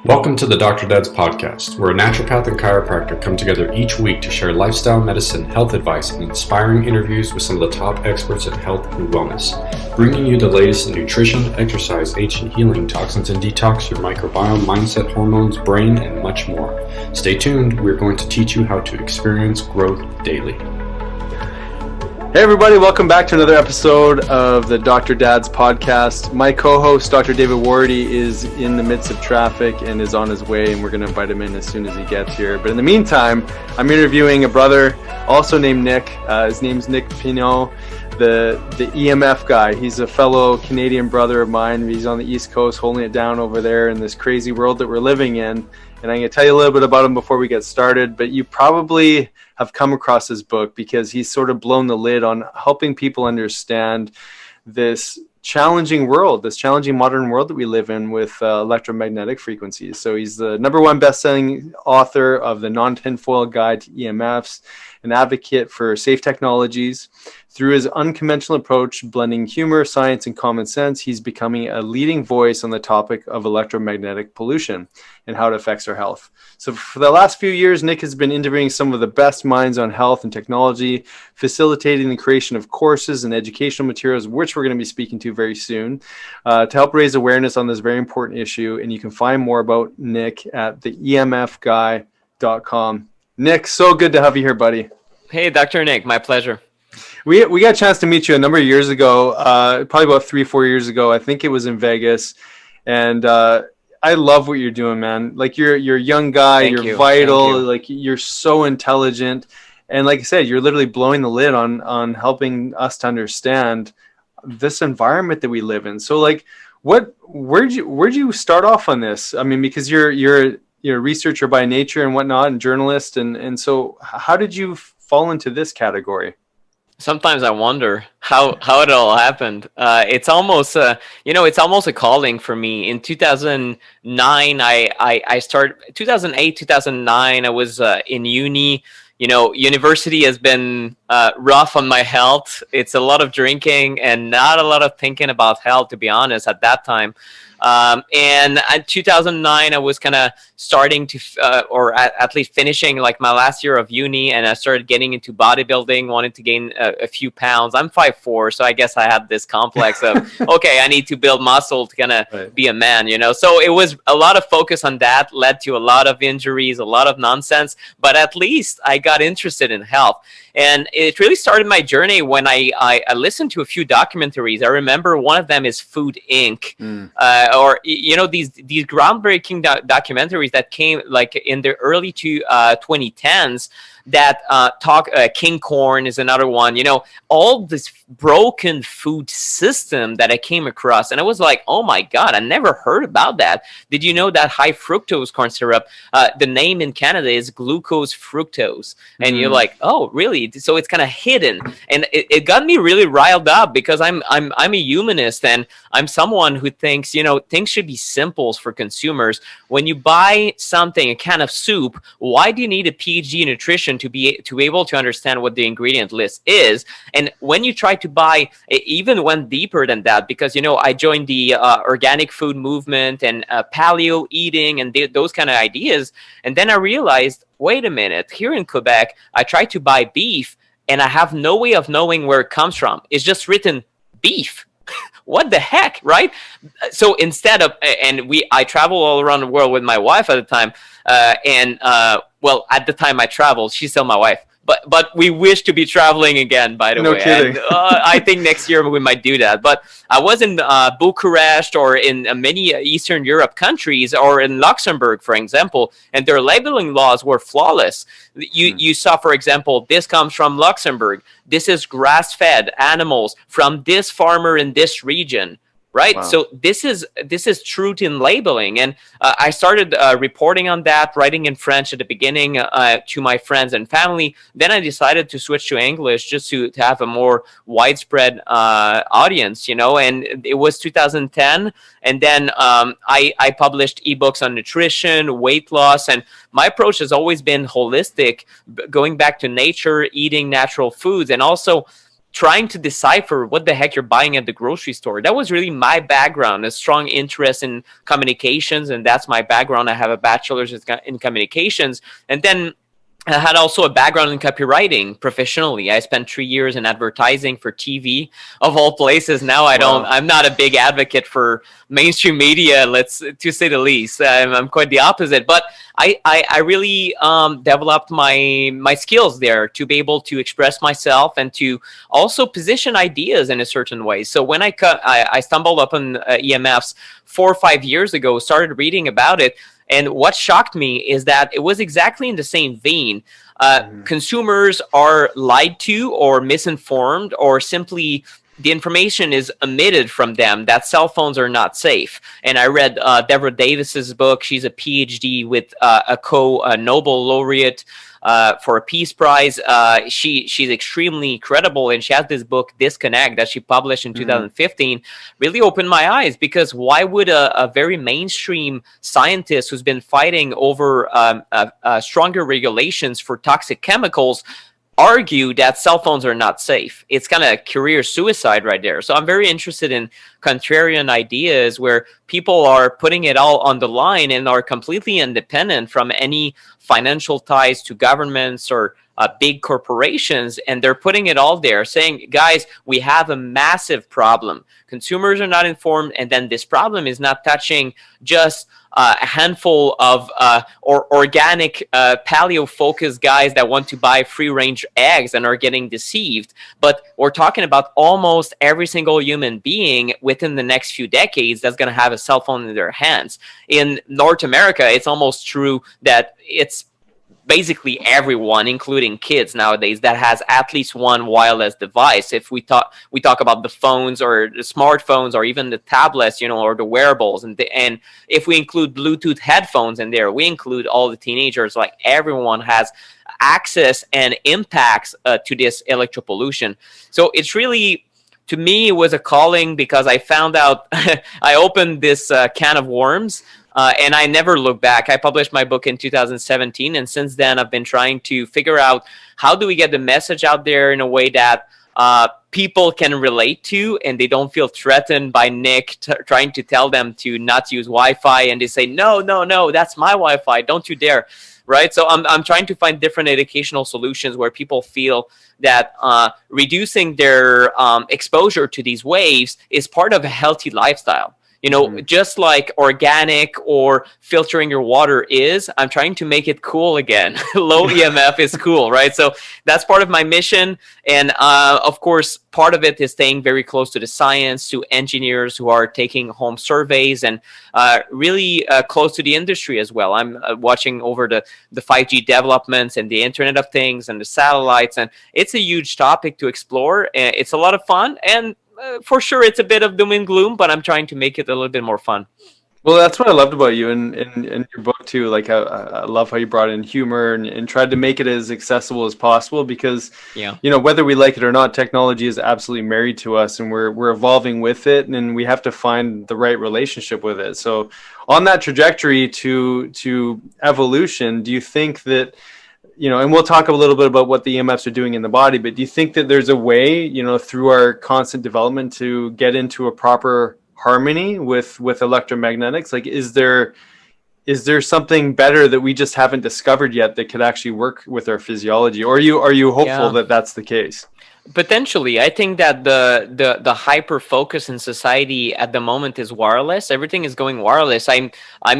Welcome to the Dr. Dad's podcast, where a naturopath and chiropractor come together each week to share lifestyle medicine, health advice, and inspiring interviews with some of the top experts in health and wellness, bringing you the latest in nutrition, exercise, ancient healing, toxins and detox, your microbiome, mindset, hormones, brain, and much more. Stay tuned, we're going to teach you how to experience growth daily. Hey everybody, welcome back to another episode of the Dr. Dad's podcast. My co-host, Dr. David Wardy, is in the midst of traffic and is on his way, and we're going to invite him in as soon as he gets here. But in the meantime, I'm interviewing a brother also named Nick. His name's Nick Pineault, the EMF Guy. He's a fellow Canadian brother of mine. He's on the East Coast holding it down over there in this crazy world that we're living in. And I'm going to tell you a little bit about him before we get started, but you probably have come across his book because he's sort of blown the lid on helping people understand this challenging world, this challenging modern world that we live in with electromagnetic frequencies. So he's the #1 best-selling author of the Non-Tinfoil Guide to EMFs, an advocate for safe technologies. Through his unconventional approach, blending humor, science, and common sense, he's becoming a leading voice on the topic of electromagnetic pollution and how it affects our health. So for the last few years, Nick has been interviewing some of the best minds on health and technology, facilitating the creation of courses and educational materials, which we're going to be speaking to very soon, to help raise awareness on this very important issue. And you can find more about Nick at the emfguy.com. Nick, so good to have you here, buddy. Hey, Dr. Nick, my pleasure. We got a chance to meet you a number of years ago, probably about 3-4 years ago. I think it was in Vegas. And I love what you're doing, man. Like you're a young guy, you're vital, like you're so intelligent. And like I said, you're literally blowing the lid on helping us to understand this environment that we live in. So like where'd you start off on this? I mean, because you're a researcher by nature and whatnot and journalist. And so how did you fall into this category? Sometimes I wonder how it all happened. It's almost it's almost a calling for me. In 2009, I started 2008, 2009. I was in uni. You know, university has been rough on my health. It's a lot of drinking and not a lot of thinking about health, to be honest, at that time. And in 2009, I was kind of starting to, or at least finishing like my last year of uni, and I started getting into bodybuilding, wanted to gain a few pounds. I'm 5'4", so I guess I had this complex of, okay, I need to build muscle to kind of be a man, you know? So it was a lot of focus on that, led to a lot of injuries, a lot of nonsense, but at least I got interested in health. And it really started my journey when I listened to a few documentaries. I remember one of them is Food Inc. Or, you know, these groundbreaking documentaries that came like in the early 2010s that talk, King Corn is another one, you know, all this broken food system that I came across. And I was like, oh my God, I never heard about that. Did you know that high fructose corn syrup, the name in Canada is glucose fructose? And you're like, oh, really? So it's kind of hidden. And it got me really riled up because I'm a humanist and I'm someone who thinks, you know, things should be simple for consumers. When you buy something, a can of soup, why do you need a PhD in nutrition to be able to understand what the ingredient list is? And when you try to buy, it even went deeper than that, because, you know, I joined the organic food movement and paleo eating and those kind of ideas. And then I realized, wait a minute, here in Quebec, I tried to buy beef and I have no way of knowing where it comes from. It's just written beef. What the heck, right? So instead of, I travel all around the world with my wife at the time, well, at the time I traveled, she's still my wife, but we wish to be traveling again, by the way. No kidding. And, I think next year we might do that. But I was in Bucharest or in many Eastern Europe countries or in Luxembourg, for example, and their labeling laws were flawless. You saw, for example, this comes from Luxembourg. This is grass-fed animals from this farmer in this region. Right. Wow. So this is truth in labeling. And I started reporting on that, writing in French at the beginning to my friends and family. Then I decided to switch to English just to have a more widespread audience, you know, and it was 2010. And then I published ebooks on nutrition, weight loss. And my approach has always been holistic, going back to nature, eating natural foods, and also trying to decipher what the heck you're buying at the grocery store. That was really my background, a strong interest in communications, and that's my background. I have a bachelor's in communications, and then I had also a background in copywriting professionally. I spent 3 years in advertising for TV, of all places. Now I'm not a big advocate for mainstream media, to say the least. I'm quite the opposite. But I really developed my skills there to be able to express myself and to also position ideas in a certain way. So when I stumbled upon EMFs 4 or 5 years ago, started reading about it, and what shocked me is that it was exactly in the same vein. Consumers are lied to or misinformed, or simply the information is omitted from them that cell phones are not safe. And I read Deborah Davis's book. She's a PhD with a Nobel laureate for a Peace Prize. She's extremely credible, and she has this book, Disconnect, that she published in 2015. Really opened my eyes, because why would a very mainstream scientist who's been fighting over stronger regulations for toxic chemicals argue that cell phones are not safe? It's kind of career suicide right there. So I'm very interested in contrarian ideas where people are putting it all on the line and are completely independent from any financial ties to governments or big corporations, and they're putting it all there, saying, guys, we have a massive problem. Consumers are not informed, and then this problem is not touching just a handful of organic paleo-focused guys that want to buy free-range eggs and are getting deceived. But we're talking about almost every single human being within the next few decades that's going to have a cell phone in their hands. In North America, it's almost true that it's basically everyone, including kids nowadays, that has at least one wireless device. If we talk about the phones or the smartphones or even the tablets, or the wearables, and if we include Bluetooth headphones in there, we include all the teenagers. Like, everyone has access and impacts to this electropollution. So it's really, to me, it was a calling, because I found out I opened this can of worms. And I never looked back. I published my book in 2017, and since then I've been trying to figure out how do we get the message out there in a way that people can relate to, and they don't feel threatened by Nick trying to tell them to not use Wi-Fi, and they say, no, that's my Wi-Fi, don't you dare. Right? So I'm trying to find different educational solutions where people feel that reducing their exposure to these waves is part of a healthy lifestyle. Just like organic or filtering your water is, I'm trying to make it cool again. Low EMF is cool, right? So that's part of my mission. And of course, part of it is staying very close to the science, to engineers who are taking home surveys, and really close to the industry as well. I'm watching over the 5G developments and the Internet of Things and the satellites. And it's a huge topic to explore. It's a lot of fun. And for sure, it's a bit of doom and gloom, but I'm trying to make it a little bit more fun. Well, that's what I loved about you in your book too. Like, I love how you brought in humor and tried to make it as accessible as possible, because, whether we like it or not, technology is absolutely married to us, and we're evolving with it, and we have to find the right relationship with it. So on that trajectory to evolution, do you think that, and we'll talk a little bit about what the EMFs are doing in the body, but do you think that there's a way, through our constant development, to get into a proper harmony with electromagnetics? Like, is there something better that we just haven't discovered yet that could actually work with our physiology? Or are you hopeful that that's the case? Potentially. I think that the hyper focus in society at the moment is wireless. Everything is going wireless. I'm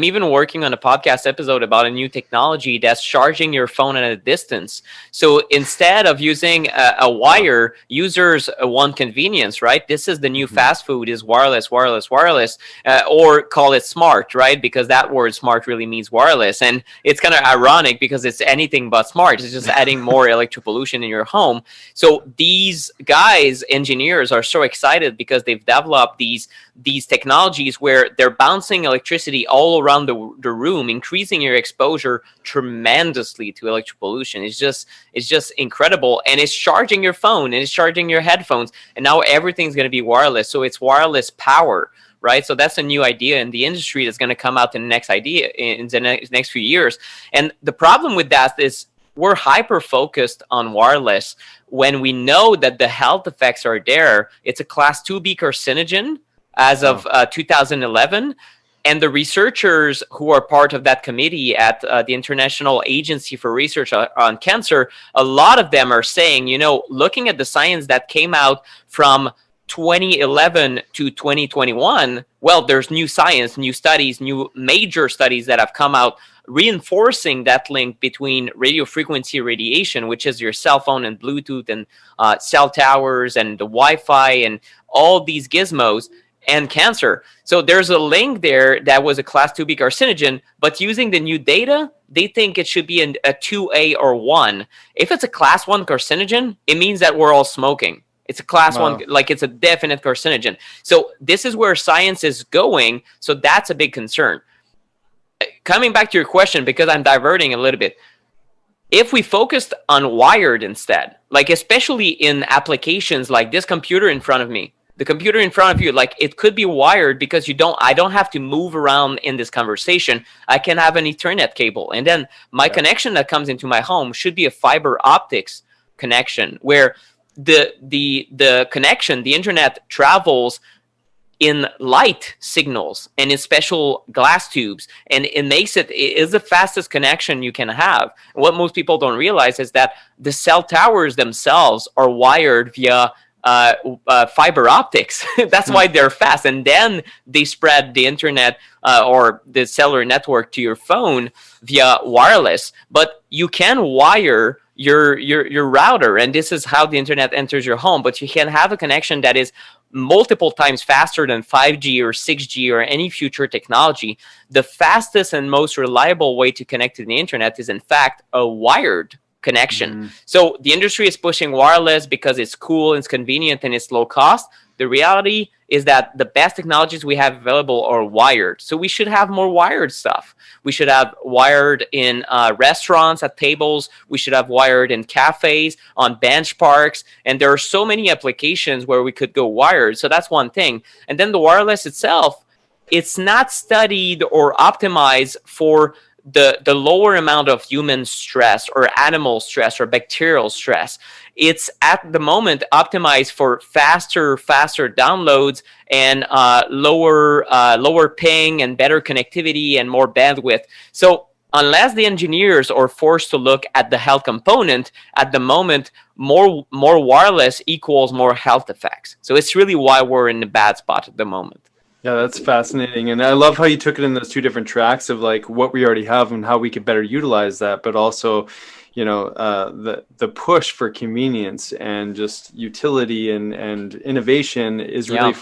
even working on a podcast episode about a new technology that's charging your phone at a distance. So instead of using a wire, users want convenience, right? This is the new fast food, is wireless, or call it smart, right? Because that word smart really means wireless. And it's kind of ironic because it's anything but smart. It's just adding more electropollution in your home. So these guys, engineers, are so excited because they've developed these technologies where they're bouncing electricity all around the room, increasing your exposure tremendously to electropollution. It's just incredible. And it's charging your phone, and it's charging your headphones, and now everything's going to be wireless. So it's wireless power, right? So that's a new idea in the industry that's going to come out in the next few years. And the problem with that is we're hyper focused on wireless when we know that the health effects are there. It's a class 2B carcinogen as of 2011. And the researchers who are part of that committee at the International Agency for Research on Cancer, a lot of them are saying, looking at the science that came out from 2011 to 2021, well, there's new science, new studies, new major studies that have come out reinforcing that link between radio frequency radiation, which is your cell phone and Bluetooth and cell towers and the Wi-Fi and all these gizmos, and cancer. So there's a link there that was a class 2B carcinogen, but using the new data, they think it should be a 2A or 1. If it's a class 1 carcinogen, it means that we're all smoking. It's a class 1, like it's a definite carcinogen. So this is where science is going. So that's a big concern. Coming back to your question, because I'm diverting a little bit, if we focused on wired instead, like especially in applications like this computer in front of me, the computer in front of you, like it could be wired because I don't have to move around in this conversation. I can have an Ethernet cable. And then my connection that comes into my home should be a fiber optics connection where the connection, the internet travels in light signals and in special glass tubes, and it is the fastest connection you can have. What most people don't realize is that the cell towers themselves are wired via fiber optics. That's why they're fast, and then they spread the internet or the cellular network to your phone via wireless. But you can wire your router, and this is how the internet enters your home. But you can have a connection that is multiple times faster than 5G or 6G or any future technology. The fastest and most reliable way to connect to the internet is in fact a wired connection. So the industry is pushing wireless because it's cool, it's convenient, and it's low cost. The reality is that the best technologies we have available are wired. So we should have more wired stuff. We should have wired in restaurants at tables. We should have wired in cafes, on bench parks. And there are so many applications where we could go wired. So that's one thing. And then the wireless itself, it's not studied or optimized for the lower amount of human stress or animal stress or bacterial stress. It's at the moment optimized for faster downloads and lower ping and better connectivity and more bandwidth. So unless the engineers are forced to look at the health component, at the moment, more wireless equals more health effects. So it's really why we're in the bad spot at the moment. Yeah, that's fascinating. And I love how you took it in those two different tracks of like what we already have and how we could better utilize that, but also, the push for convenience and just utility and innovation is really,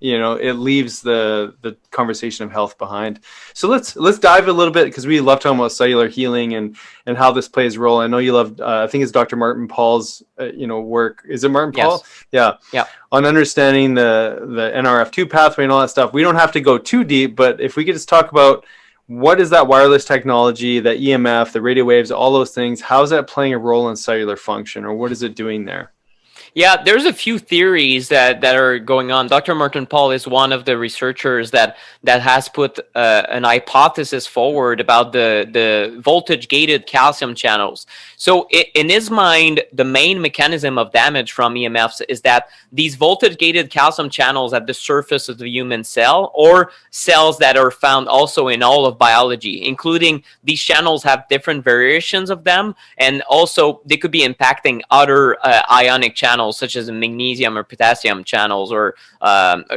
it leaves the conversation of health behind. So let's dive a little bit, because we love talking about cellular healing and how this plays a role. I know you love, I think it's Dr. Martin Paul's, work. Is it Martin Paul? Yes. Yeah. On understanding the NRF2 pathway and all that stuff. We don't have to go too deep, but if we could just talk about what is that wireless technology, the EMF, the radio waves, all those things, how is that playing a role in cellular function, or what is it doing there? Yeah, there's a few theories that are going on. Dr. Martin Paul is one of the researchers that has put an hypothesis forward about the voltage-gated calcium channels. So in his mind, the main mechanism of damage from EMFs is that these voltage-gated calcium channels at the surface of the human cell, or cells that are found also in all of biology, including these channels have different variations of them, and also they could be impacting other ionic channels, such as magnesium or potassium channels or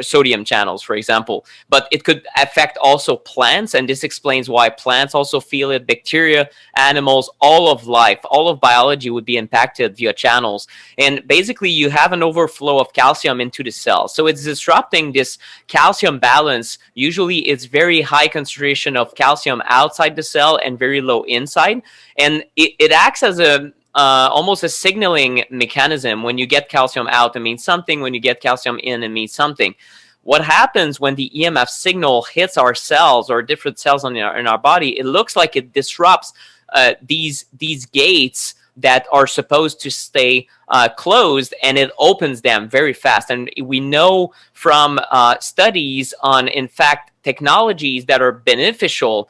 sodium channels, for example. But it could affect also plants, and this explains why plants also feel it. Bacteria, animals, all of life, all of biology would be impacted via channels. And basically, you have an overflow of calcium into the cell. So it's disrupting this calcium balance. Usually, it's very high concentration of calcium outside the cell and very low inside. And it acts as almost a signaling mechanism. When you get calcium out, it means something. When you get calcium in, it means something. What happens when the EMF signal hits our cells or different cells in our body, it looks like it disrupts these gates that are supposed to stay closed, and it opens them very fast. And we know from studies on, in fact, technologies that are beneficial,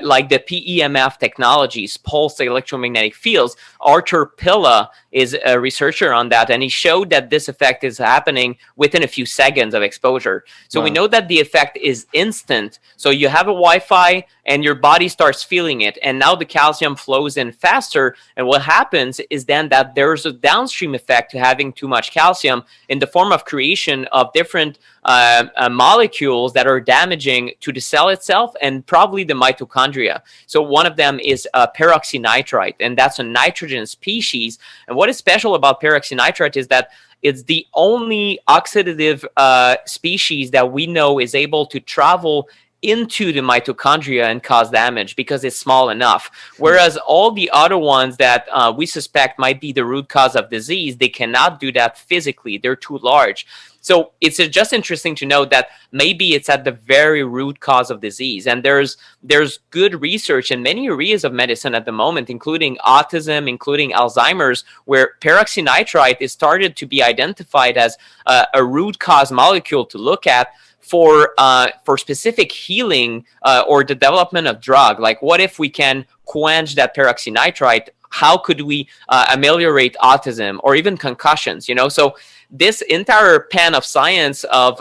like the PEMF technologies, pulsed electromagnetic fields. Arthur Pilla is a researcher on that, and he showed that this effect is happening within a few seconds of exposure. So we know that the effect is instant. So you have a Wi-Fi and your body starts feeling it, and now the calcium flows in faster. And what happens is then that there's a downstream effect to having too much calcium in the form of creation of different molecules that are damaging to the cell itself and probably the mitochondria. So one of them is peroxynitrite, and that's a nitrogen species. And what is special about peroxynitrite is that it's the only oxidative species that we know is able to travel into the mitochondria and cause damage because it's small enough. Whereas all the other ones that we suspect might be the root cause of disease, they cannot do that physically. They're too large. So it's just interesting to note that maybe it's at the very root cause of disease. And there's good research in many areas of medicine at the moment, including autism, including Alzheimer's, where peroxynitrite is started to be identified as a root cause molecule to look at for specific healing or the development of drug. Like, what if we can quench that peroxynitrite? How could we ameliorate autism or even concussions? So this entire pan of science of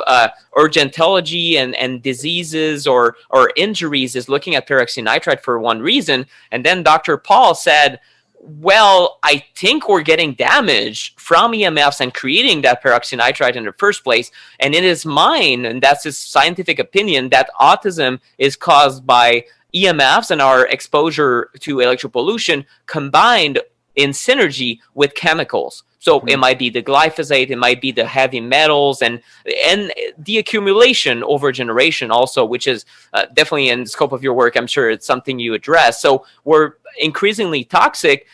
urgentology and diseases or injuries is looking at peroxynitrite for one reason. And then Dr. Paul said, well, I think we're getting damage from EMFs and creating that peroxynitrite in the first place. And it is mine, and that's his scientific opinion, that autism is caused by EMFs and our exposure to electropollution combined in synergy with chemicals. So it might be the glyphosate, it might be the heavy metals, and the accumulation over generation also, which is definitely in the scope of your work. I'm sure it's something you address. So we're increasingly toxic.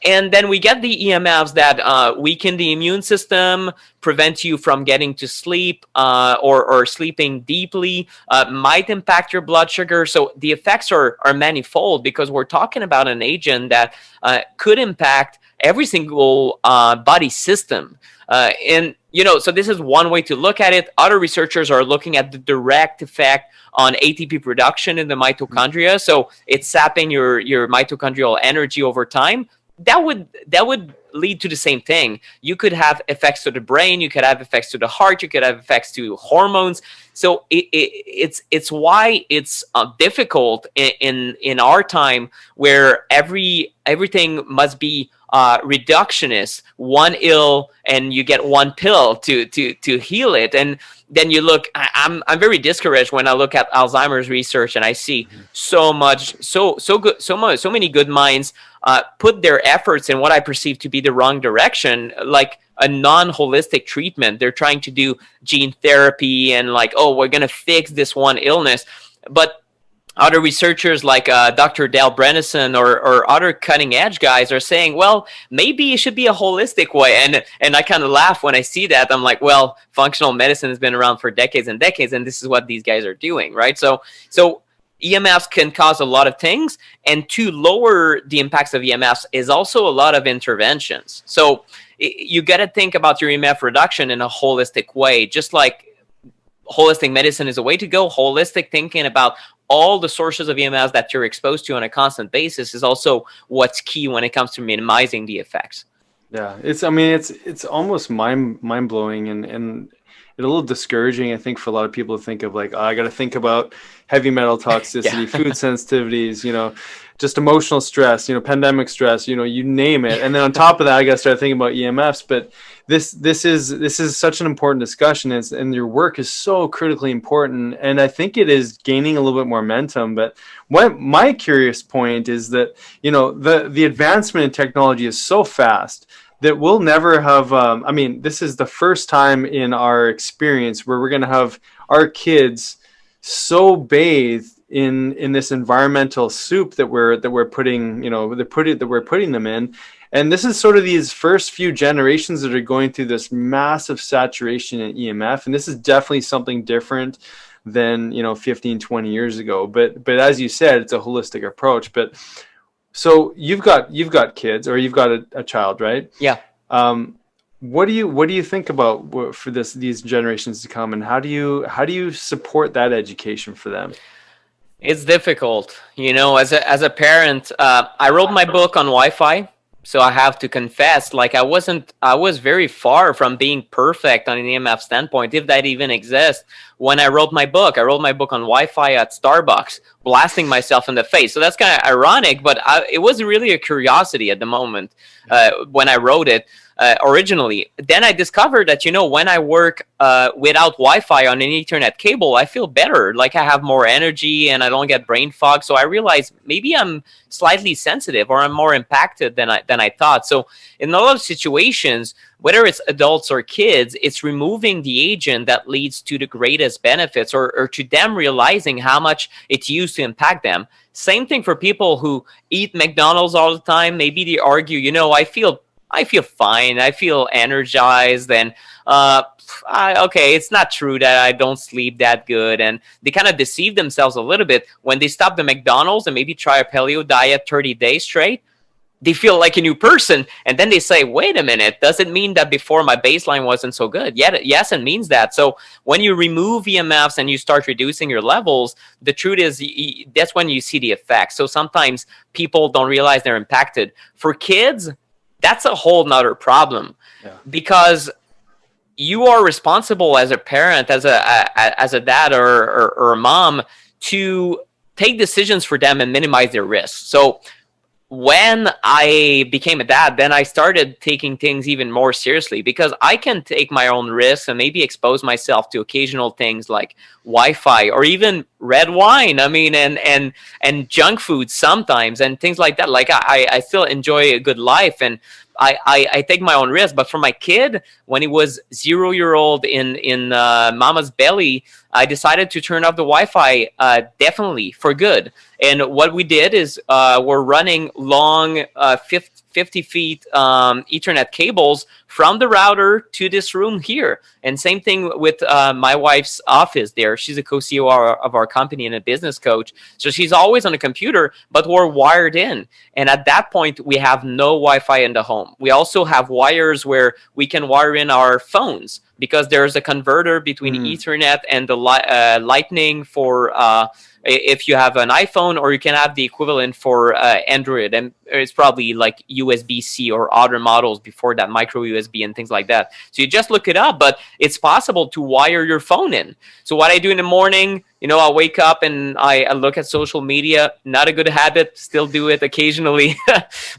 And then we get the EMFs that weaken the immune system, prevent you from getting to sleep or sleeping deeply, might impact your blood sugar. So the effects are manifold because we're talking about an agent that could impact every single body system. So this is one way to look at it. Other researchers are looking at the direct effect on ATP production in the mitochondria. So it's sapping your mitochondrial energy over time. That would lead to the same thing. You could have effects to the brain, you could have effects to the heart, you could have effects to hormones. So it's why it's difficult in our time where everything must be reductionist, one ill and you get one pill to heal it. And then you look, I'm very discouraged when I look at Alzheimer's research and I see so many good minds put their efforts in what I perceive to be the wrong direction, like a non-holistic treatment. They're trying to do gene therapy and like, oh, we're going to fix this one illness. But other researchers like Dr. Dale Bredesen or other cutting edge guys are saying, well, maybe it should be a holistic way. And I kind of laugh when I see that. I'm like, well, functional medicine has been around for decades and decades, and this is what these guys are doing, right? So EMFs can cause a lot of things, and to lower the impacts of EMFs is also a lot of interventions. So you got to think about your EMF reduction in a holistic way, just like holistic medicine is a way to go. Holistic thinking about all the sources of EMFs that you're exposed to on a constant basis is also what's key when it comes to minimizing the effects. Yeah, it's almost mind blowing and a little discouraging, I think, for a lot of people to think of like, oh, I got to think about heavy metal toxicity, food sensitivities, just emotional stress, pandemic stress, you name it. And then on top of that, I got to start thinking about EMFs. But this is such an important discussion, and your work is so critically important. And I think it is gaining a little bit more momentum. But my curious point is that, the advancement in technology is so fast that we'll never have, this is the first time in our experience where we're going to have our kids so bathed in this environmental soup that we're putting them in. And this is sort of these first few generations that are going through this massive saturation in EMF. And this is definitely something different than, 15, 20 years ago. But as you said, it's a holistic approach. But so you've got kids, or you've got a child, right? Yeah. What do you think about for these generations to come, and how do you support that education for them? It's difficult, as a parent. I wrote my book on Wi-Fi, so I have to confess, like I was very far from being perfect on an EMF standpoint, if that even exists. When I wrote my book on Wi-Fi at Starbucks, blasting myself in the face. So that's kind of ironic, but it was really a curiosity at the moment when I wrote it. Originally. Then I discovered that, when I work without Wi-Fi on an Ethernet cable, I feel better. Like I have more energy and I don't get brain fog. So I realized maybe I'm slightly sensitive, or I'm more impacted than I thought. So in a lot of situations, whether it's adults or kids, it's removing the agent that leads to the greatest benefits, or to them realizing how much it's used to impact them. Same thing for people who eat McDonald's all the time. Maybe they argue, I feel fine. I feel energized, and okay, it's not true that I don't sleep that good. And they kind of deceive themselves a little bit when they stop the McDonald's and maybe try a paleo diet 30 days straight. They feel like a new person, and then they say, wait a minute, does it mean that before my baseline wasn't so good? Yes, it means that. So when you remove EMFs and you start reducing your levels, the truth is that's when you see the effects. So sometimes people don't realize they're impacted. For kids, that's a whole nother problem, because you are responsible as a parent, as a dad or a mom, to take decisions for them and minimize their risks. So when I became a dad, then I started taking things even more seriously, because I can take my own risks and maybe expose myself to occasional things like Wi-Fi or even red wine. I mean, and junk food sometimes, and things like that. Like I still enjoy a good life, and I take my own risk. But for my kid, when he was 0-year-old in mama's belly, I decided to turn off the Wi-Fi definitely for good. And what we did is we're running long 50 feet Ethernet cables from the router to this room here. And same thing with my wife's office there. She's a co-CEO of our company and a business coach. So she's always on the computer, but we're wired in. And at that point, we have no Wi-Fi in the home. We also have wires where we can wire in our phones, because there's a converter between Ethernet and the Lightning for if you have an iPhone, or you can have the equivalent for Android, and it's probably like USB-C or other models before that, micro USB and things like that. So you just look it up, but it's possible to wire your phone in. So what I do in the morning, I'll wake up and I look at social media. Not a good habit, still do it occasionally.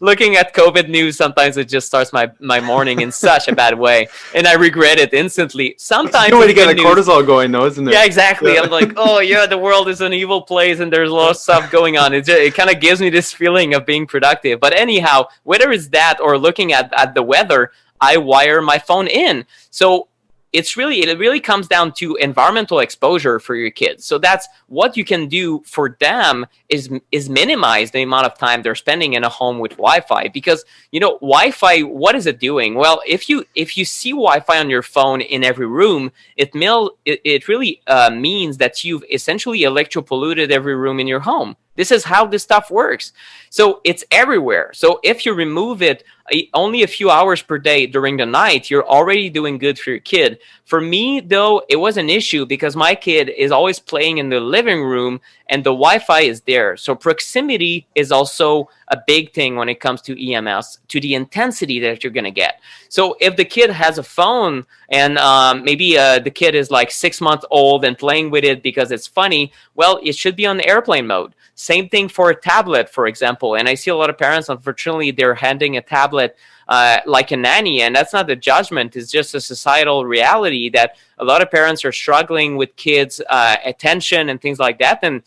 Looking at COVID news, sometimes it just starts my morning in such a bad way, and I regret it instantly. Sometimes it's a way to get the cortisol going, though, isn't it? Yeah, exactly. I'm like, oh yeah, the world is an evil place and there's a lot of stuff going on. It kind of gives me this feeling of being productive. But anyhow, whether it's that or looking at the weather, I wire my phone in. So it really comes down to environmental exposure for your kids. So that's what you can do for them is minimize the amount of time they're spending in a home with Wi-Fi. Because Wi-Fi, what is it doing? Well, if you see Wi-Fi on your phone in every room, it really means that you've essentially electropolluted every room in your home. This is how this stuff works. So it's everywhere. So if you remove it only a few hours per day during the night, you're already doing good for your kid. For me, though, it was an issue because my kid is always playing in the living room and the Wi-Fi is there. So proximity is also a big thing when it comes to EMS, to the intensity that you're going to get. So if the kid has a phone and maybe the kid is like 6 months old and playing with it because it's funny, well, it should be on airplane mode. Same thing for a tablet, for example. And I see a lot of parents, unfortunately, they're handing a tablet like a nanny. And that's not a judgment. It's just a societal reality that a lot of parents are struggling with kids' attention and things like that. And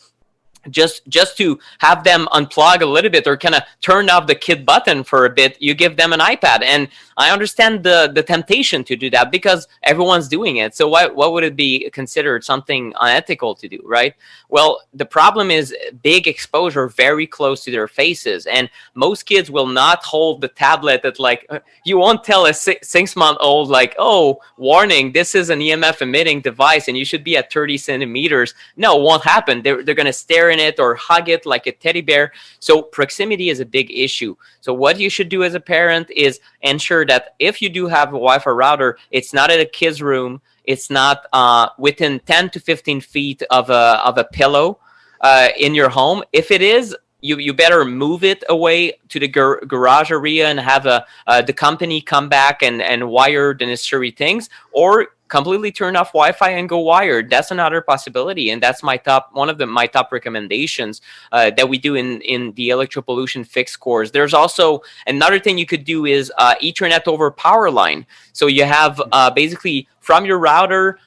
just to have them unplug a little bit or kind of turn off the kid button for a bit, you give them an iPad. And I understand the temptation to do that because everyone's doing it. So what would it be considered something unethical to do, right? Well, the problem is big exposure very close to their faces. And most kids will not hold the tablet at like, you won't tell a 6-month-old like, oh, warning, this is an EMF emitting device and you should be at 30 centimeters. No, it won't happen. They're going to stare in it or hug it like a teddy bear. So proximity is a big issue. So what you should do as a parent is ensure that if you do have a Wi-Fi router, it's not at a kid's room. It's not within 10 to 15 feet of a pillow in your home. If it is, you better move it away to the garage area and have the company come back and wire the necessary things, or completely turn off Wi-Fi and go wired. That's another possibility, and that's my top recommendations that we do in the electro-pollution fix course. There's also another thing you could do is Ethernet over power line. So you have basically from your router,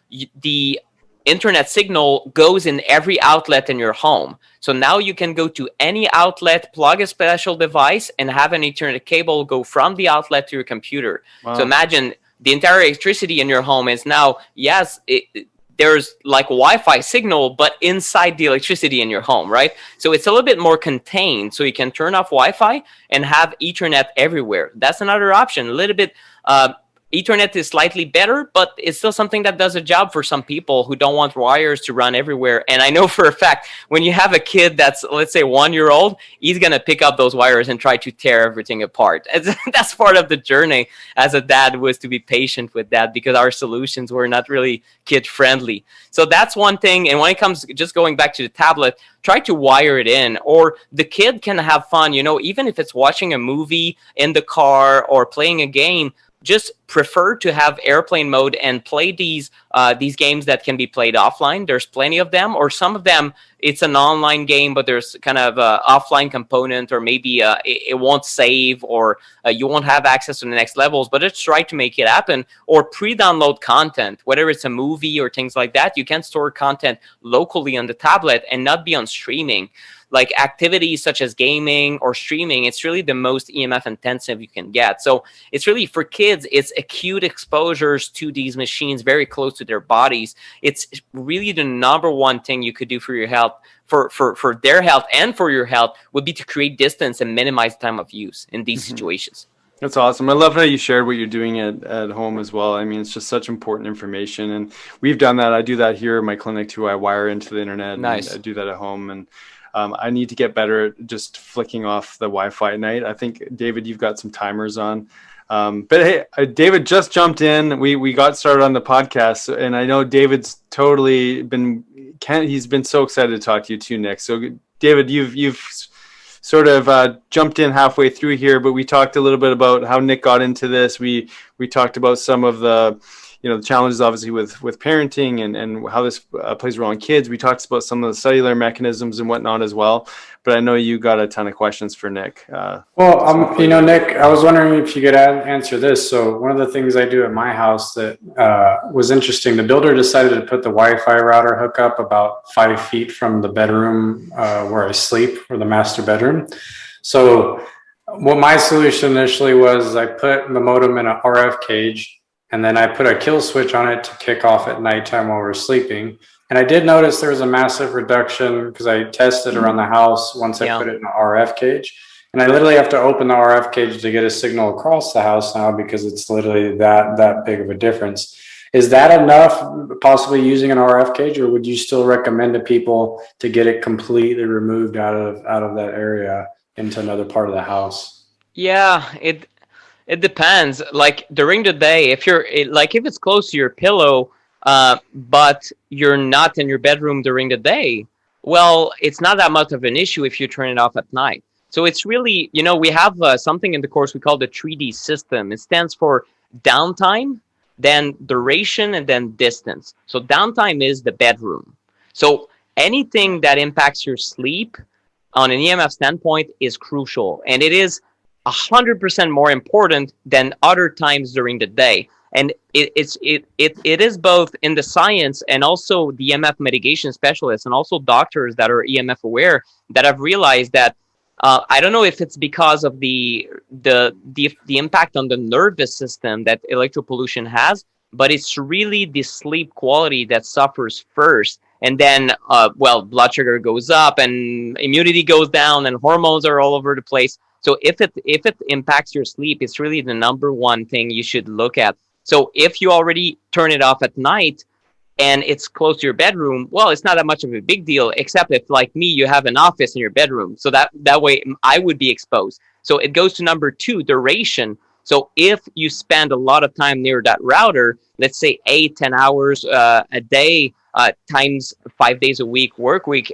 the internet signal goes in every outlet in your home. So now you can go to any outlet, plug a special device, and have an Ethernet cable go from the outlet to your computer. Wow. So imagine the entire electricity in your home is now, yes, there's like Wi-Fi signal, but inside the electricity in your home, right? So it's a little bit more contained. So you can turn off Wi-Fi and have Ethernet everywhere. That's another option. A little bit Ethernet is slightly better, but it's still something that does a job for some people who don't want wires to run everywhere. And I know for a fact, when you have a kid that's, let's say, 1 year old, he's going to pick up those wires and try to tear everything apart. That's part of the journey as a dad, was to be patient with that, because our solutions were not really kid friendly. So that's one thing. And when it comes just going back to the tablet, try to wire it in, or the kid can have fun, even if it's watching a movie in the car or playing a game. Just prefer to have airplane mode and play these games that can be played offline. There's plenty of them, or some of them it's an online game, but there's kind of an offline component, or maybe it won't save, or you won't have access to the next levels. But just try to make it happen, or pre-download content, whether it's a movie or things like that. You can store content locally on the tablet and not be on streaming. Like activities such as gaming or streaming, it's really the most EMF intensive you can get. So it's really, for kids, it's acute exposures to these machines very close to their bodies. It's really the number one thing you could do for your health, for their health and for your health, would be to create distance and minimize time of use in these situations. That's awesome. I love how you shared what you're doing at home as well. I mean, it's just such important information, and we've done that. I do that here in my clinic too. I wire into the internet. Nice. And I do that at home, and I need to get better at just flicking off the Wi-Fi at night. I think, David, you've got some timers on. But hey, David just jumped in. We got started on the podcast, and I know David's totally he's been so excited to talk to you too, Nick. So David, you've sort of jumped in halfway through here, but we talked a little bit about how Nick got into this. We talked about some of the the challenges obviously with parenting and how this plays a role in kids. We talked about some of the cellular mechanisms and whatnot as well, but I know you got a ton of questions for Nick. Nick, I was wondering if you could answer this. So one of the things I do at my house that was interesting, the builder decided to put the Wi-Fi router hookup about 5 feet from the bedroom where I sleep, or the master bedroom. So what my solution initially was, I put the modem in an RF cage, and then I put a kill switch on it to kick off at nighttime while we're sleeping. And I did notice there was a massive reduction, because I tested around the house once I put it in an RF cage. And I literally have to open the RF cage to get a signal across the house now, because it's literally that big of a difference. Is that enough, possibly using an RF cage, or would you still recommend to people to get it completely removed out of that area into another part of the house? Yeah, it depends. Like during the day, if it's close to your pillow, but you're not in your bedroom during the day, well, it's not that much of an issue if you turn it off at night. So it's really, we have something in the course we call the 3D system. It stands for downtime, then duration, and then distance. So downtime is the bedroom. So anything that impacts your sleep on an EMF standpoint is crucial, and it is 100% more important than other times during the day. And it is both in the science, and also the EMF mitigation specialists and also doctors that are EMF aware that have realized that I don't know if it's because of the impact on the nervous system that electropollution has, but it's really the sleep quality that suffers first. And then, blood sugar goes up and immunity goes down and hormones are all over the place. So if it impacts your sleep, it's really the number one thing you should look at. So if you already turn it off at night, and it's close to your bedroom, well, it's not that much of a big deal, except if, like me, you have an office in your bedroom. So that way I would be exposed. So it goes to number 2, duration. So if you spend a lot of time near that router, let's say 8-10 hours a day times 5 days a week, work week,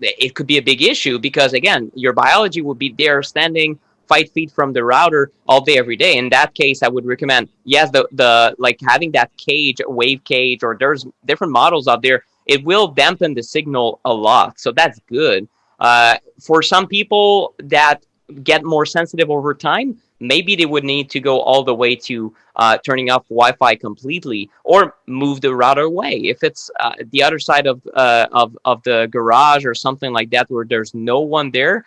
it could be a big issue, because again, your biology will be there standing 5 feet from the router all day, every day. In that case, I would recommend, yes, the like having that cage, wave cage, or there's different models out there. It will dampen the signal a lot, so that's good. For some people that get more sensitive over time, maybe they would need to go all the way to turning off Wi-Fi completely, or move the router away. If it's the other side of the garage or something like that, where there's no one there,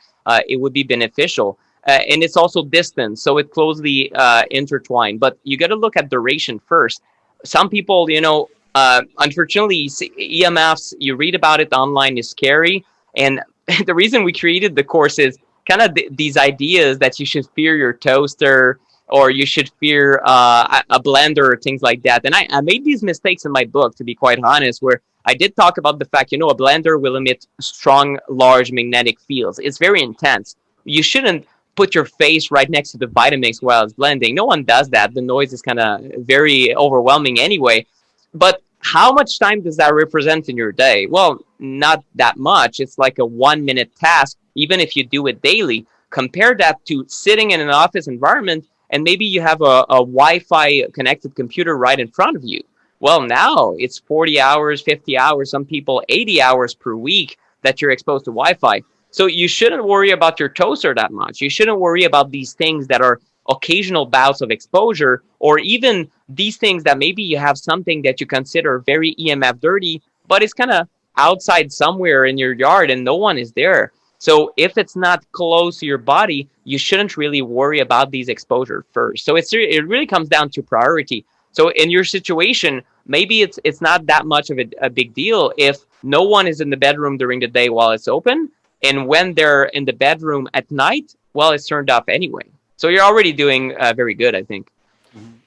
it would be beneficial. And it's also distance, so it closely intertwined. But you got to look at duration first. Some people, unfortunately, EMFs, you read about it online, is scary. And the reason we created the course is kind of these ideas that you should fear your toaster, or you should fear a blender, or things like that. And I made these mistakes in my book, to be quite honest, where I did talk about the fact, a blender will emit strong, large magnetic fields. It's very intense. You shouldn't put your face right next to the Vitamix while it's blending. No one does that. The noise is kind of very overwhelming anyway. But how much time does that represent in your day? Well, not that much. It's like a 1-minute task, even if you do it daily. Compare that to sitting in an office environment, and maybe you have a Wi-Fi connected computer right in front of you. Well, now it's 40 hours, 50 hours, some people 80 hours per week that you're exposed to Wi-Fi. So you shouldn't worry about your toaster that much. You shouldn't worry about these things that are occasional bouts of exposure, or even these things that maybe you have something that you consider very EMF dirty, but it's kind of outside somewhere in your yard and no one is there. So if it's not close to your body, you shouldn't really worry about these exposure first. So it really comes down to priority. So in your situation, maybe it's not that much of a big deal if no one is in the bedroom during the day while it's open. And when they're in the bedroom at night, well, it's turned off anyway. So you're already doing very good, I think.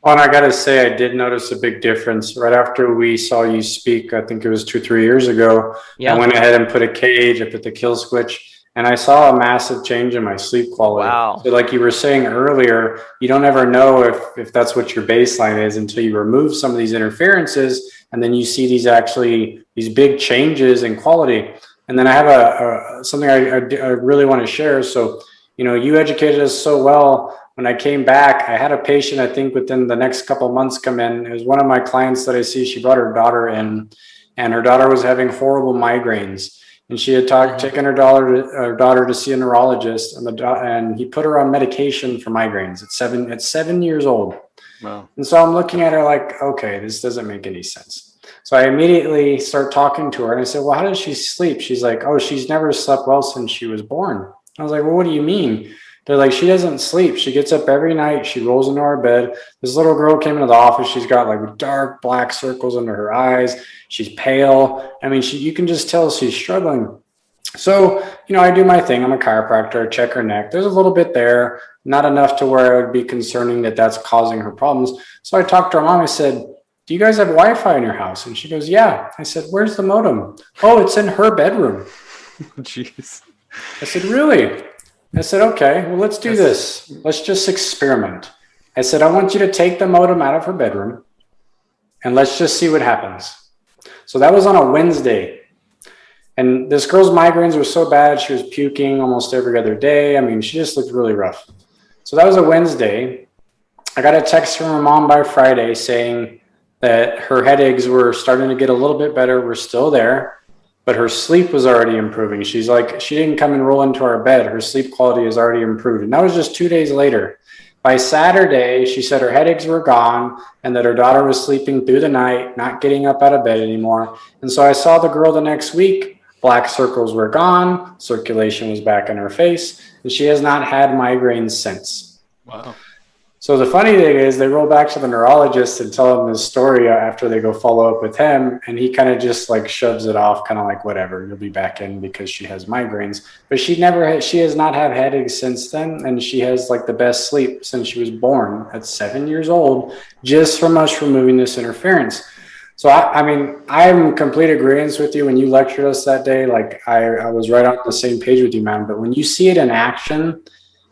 Oh, and I got to say, I did notice a big difference. Right after we saw you speak, I think it was 2-3 years ago, Yeah. I went ahead and put a cage, I put the kill switch, and I saw a massive change in my sleep quality. Wow. So like you were saying earlier, you don't ever know if that's what your baseline is until you remove some of these interferences, and then you see these big changes in quality. And then I have something I really want to share. So, you educated us so well. When I came back, I had a patient, I think within the next couple of months, come in. It was one of my clients that I see. She brought her daughter in, and her daughter was having horrible migraines. And she had taken her daughter to see a neurologist, and he put her on medication for migraines at 7 years old. Wow. And so I'm looking at her like, okay, this doesn't make any sense. So I immediately start talking to her, and I said, well, how does she sleep? She's like, oh, she's never slept well since she was born. I was like, well, what do you mean? They're like, she doesn't sleep. She gets up every night. She rolls into our bed. This little girl came into the office. She's got like dark black circles under her eyes. She's pale. I mean, you can just tell she's struggling. So, I do my thing. I'm a chiropractor. I check her neck. There's a little bit there, not enough to where it would be concerning that that's causing her problems. So I talked to her mom. I said, do you guys have Wi-Fi in your house? And she goes, yeah. I said, where's the modem? Oh, it's in her bedroom. Jeez. I said, really? I said, okay, well, let's do this. Let's just experiment. I said, I want you to take the modem out of her bedroom and let's just see what happens. So that was on a Wednesday. And this girl's migraines were so bad, she was puking almost every other day. I mean, she just looked really rough. So that was a Wednesday. I got a text from her mom by Friday saying that her headaches were starting to get a little bit better. We're still there, but her sleep was already improving. She's like, she didn't come and roll into our bed. Her sleep quality has already improved. And that was just 2 days later. By Saturday, she said her headaches were gone and that her daughter was sleeping through the night, not getting up out of bed anymore. And so I saw the girl the next week. Black circles were gone. Circulation was back in her face. And she has not had migraines since. Wow. So the funny thing is they roll back to the neurologist and tell him this story after they go follow up with him. And he kind of just like shoves it off, kind of like, whatever, you'll be back in because she has migraines. But she has not had headaches since then. And she has like the best sleep since she was born at 7 years old, just from us removing this interference. So I mean, I'm in complete agreement with you. When you lectured us that day, like I was right on the same page with you, man. But when you see it in action,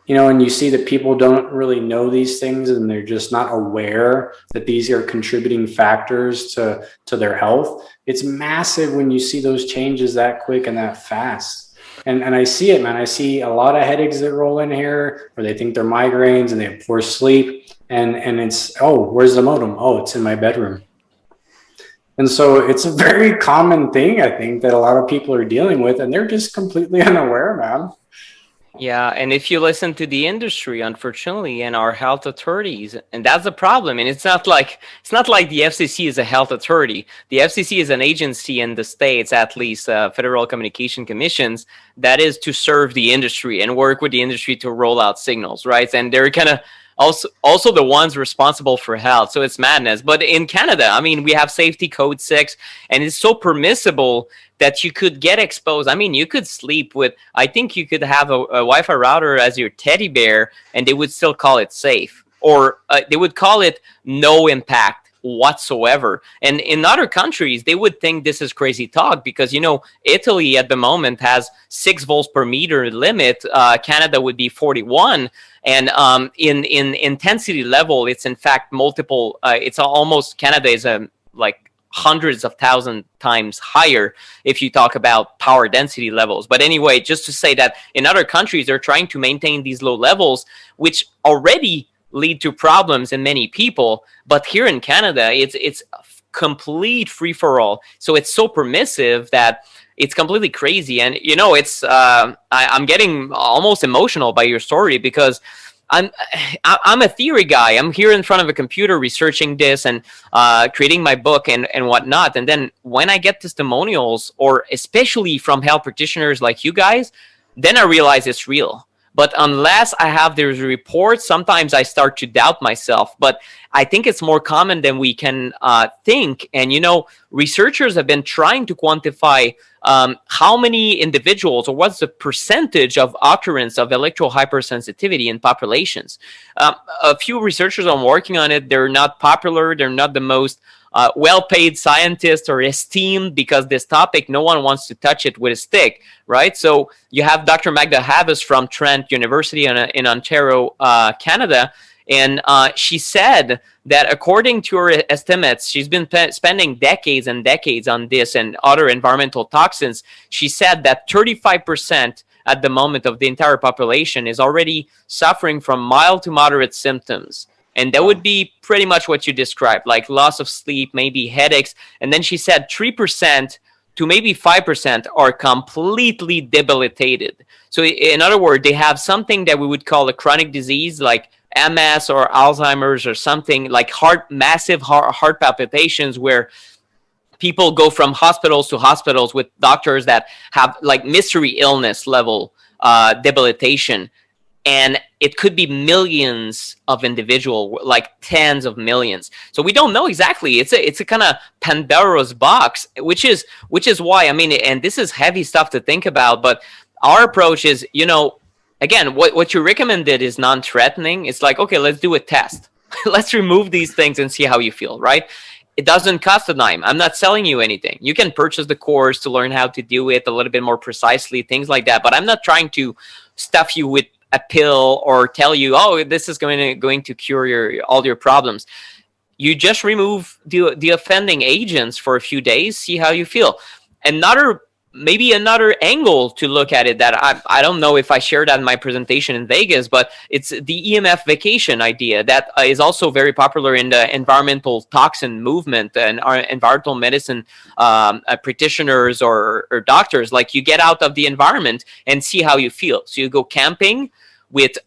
and you see that people don't really know these things and they're just not aware that these are contributing factors to their health, it's massive when you see those changes that quick and that fast. And I see it, man. I see a lot of headaches that roll in here where they think they're migraines and they have poor sleep. And it's, oh, where's the modem? Oh, it's in my bedroom. And so it's a very common thing, I think, that a lot of people are dealing with, and they're just completely unaware, man. Yeah, and if you listen to the industry, unfortunately, and our health authorities, and that's the problem. And it's not like the FCC is a health authority. The FCC is an agency in the states, at least Federal Communication Commissions, that is to serve the industry and work with the industry to roll out signals, right? And they're kind of also the ones responsible for health. So it's madness. But in Canada, I mean, we have Safety Code 6, and it's so permissible that you could get exposed. I mean, you could sleep with, I think you could have a Wi-Fi router as your teddy bear, and they would still call it safe. Or they would call it no impact whatsoever. And in other countries, they would think this is crazy talk because, Italy at the moment has 6 volts per meter limit. Canada would be 41. And in intensity level, it's in fact multiple. It's almost, Canada is like hundreds of thousand times higher if you talk about power density levels. But anyway, just to say that in other countries, they're trying to maintain these low levels, which already lead to problems in many people. But here in Canada, it's complete free-for-all. So it's so permissive that it's completely crazy. And, it's I'm getting almost emotional by your story because I'm a theory guy. I'm here in front of a computer researching this and creating my book and whatnot. And then when I get testimonials, or especially from health practitioners like you guys, then I realize it's real. But unless I have these reports, sometimes I start to doubt myself. But I think it's more common than we can think. And, researchers have been trying to quantify how many individuals, or what's the percentage of occurrence of electro hypersensitivity in populations. A few researchers are working on it. They're not popular. They're not the most well-paid scientists or esteemed, because this topic, no one wants to touch it with a stick, right? So you have Dr. Magda Havas from Trent University in Ontario, Canada, and she said that according to her estimates, she's been spending decades and decades on this and other environmental toxins. She said that 35% at the moment of the entire population is already suffering from mild to moderate symptoms. And that would be pretty much what you described, like loss of sleep, maybe headaches. And then she said 3% to maybe 5% are completely debilitated. So in other words, they have something that we would call a chronic disease like MS or Alzheimer's, or something like massive heart palpitations, where people go from hospitals to hospitals with doctors that have like mystery illness level debilitation. And it could be millions of individuals, like tens of millions. So we don't know exactly. It's a kind of Pandora's box, which is why, I mean, and this is heavy stuff to think about, but our approach is, again, what you recommended is non-threatening. It's like, okay, let's do a test. Let's remove these things and see how you feel, right? It doesn't cost a dime. I'm not selling you anything. You can purchase the course to learn how to do it a little bit more precisely, things like that. But I'm not trying to stuff you with a pill or tell you, oh, this is going to cure all your problems. You just remove the offending agents for a few days, see how you feel. Maybe another angle to look at it that I don't know if I shared that in my presentation in Vegas, but it's the EMF Vacation Idea that is also very popular in the environmental toxin movement and our environmental medicine practitioners or doctors. Like, you get out of the environment and see how you feel. So you go camping with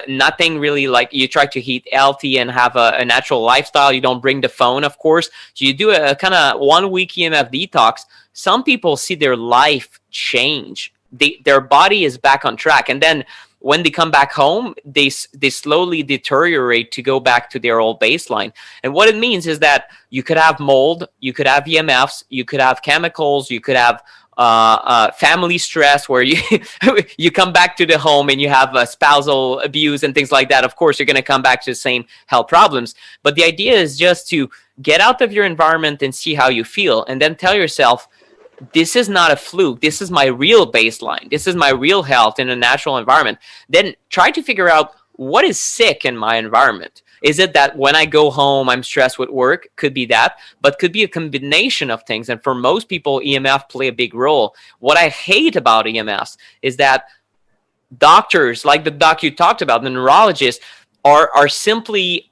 nothing really, like you try to eat healthy and have a natural lifestyle. You don't bring the phone, of course. So you do a kind of 1 week EMF detox. Some people see their life change. Their body is back on track. And then when they come back home, they slowly deteriorate to go back to their old baseline. And what it means is that you could have mold, you could have EMFs, you could have chemicals, you could have family stress, where you come back to the home and you have spousal abuse and things like that. Of course, you're going to come back to the same health problems. But the idea is just to get out of your environment and see how you feel, and then tell yourself, this is not a fluke. This is my real baseline. This is my real health in a natural environment. Then try to figure out what is sick in my environment. Is it that when I go home, I'm stressed with work? Could be that, but could be a combination of things. And for most people, EMF play a big role. What I hate about EMFs is that doctors, like the doc you talked about, the neurologists, are simply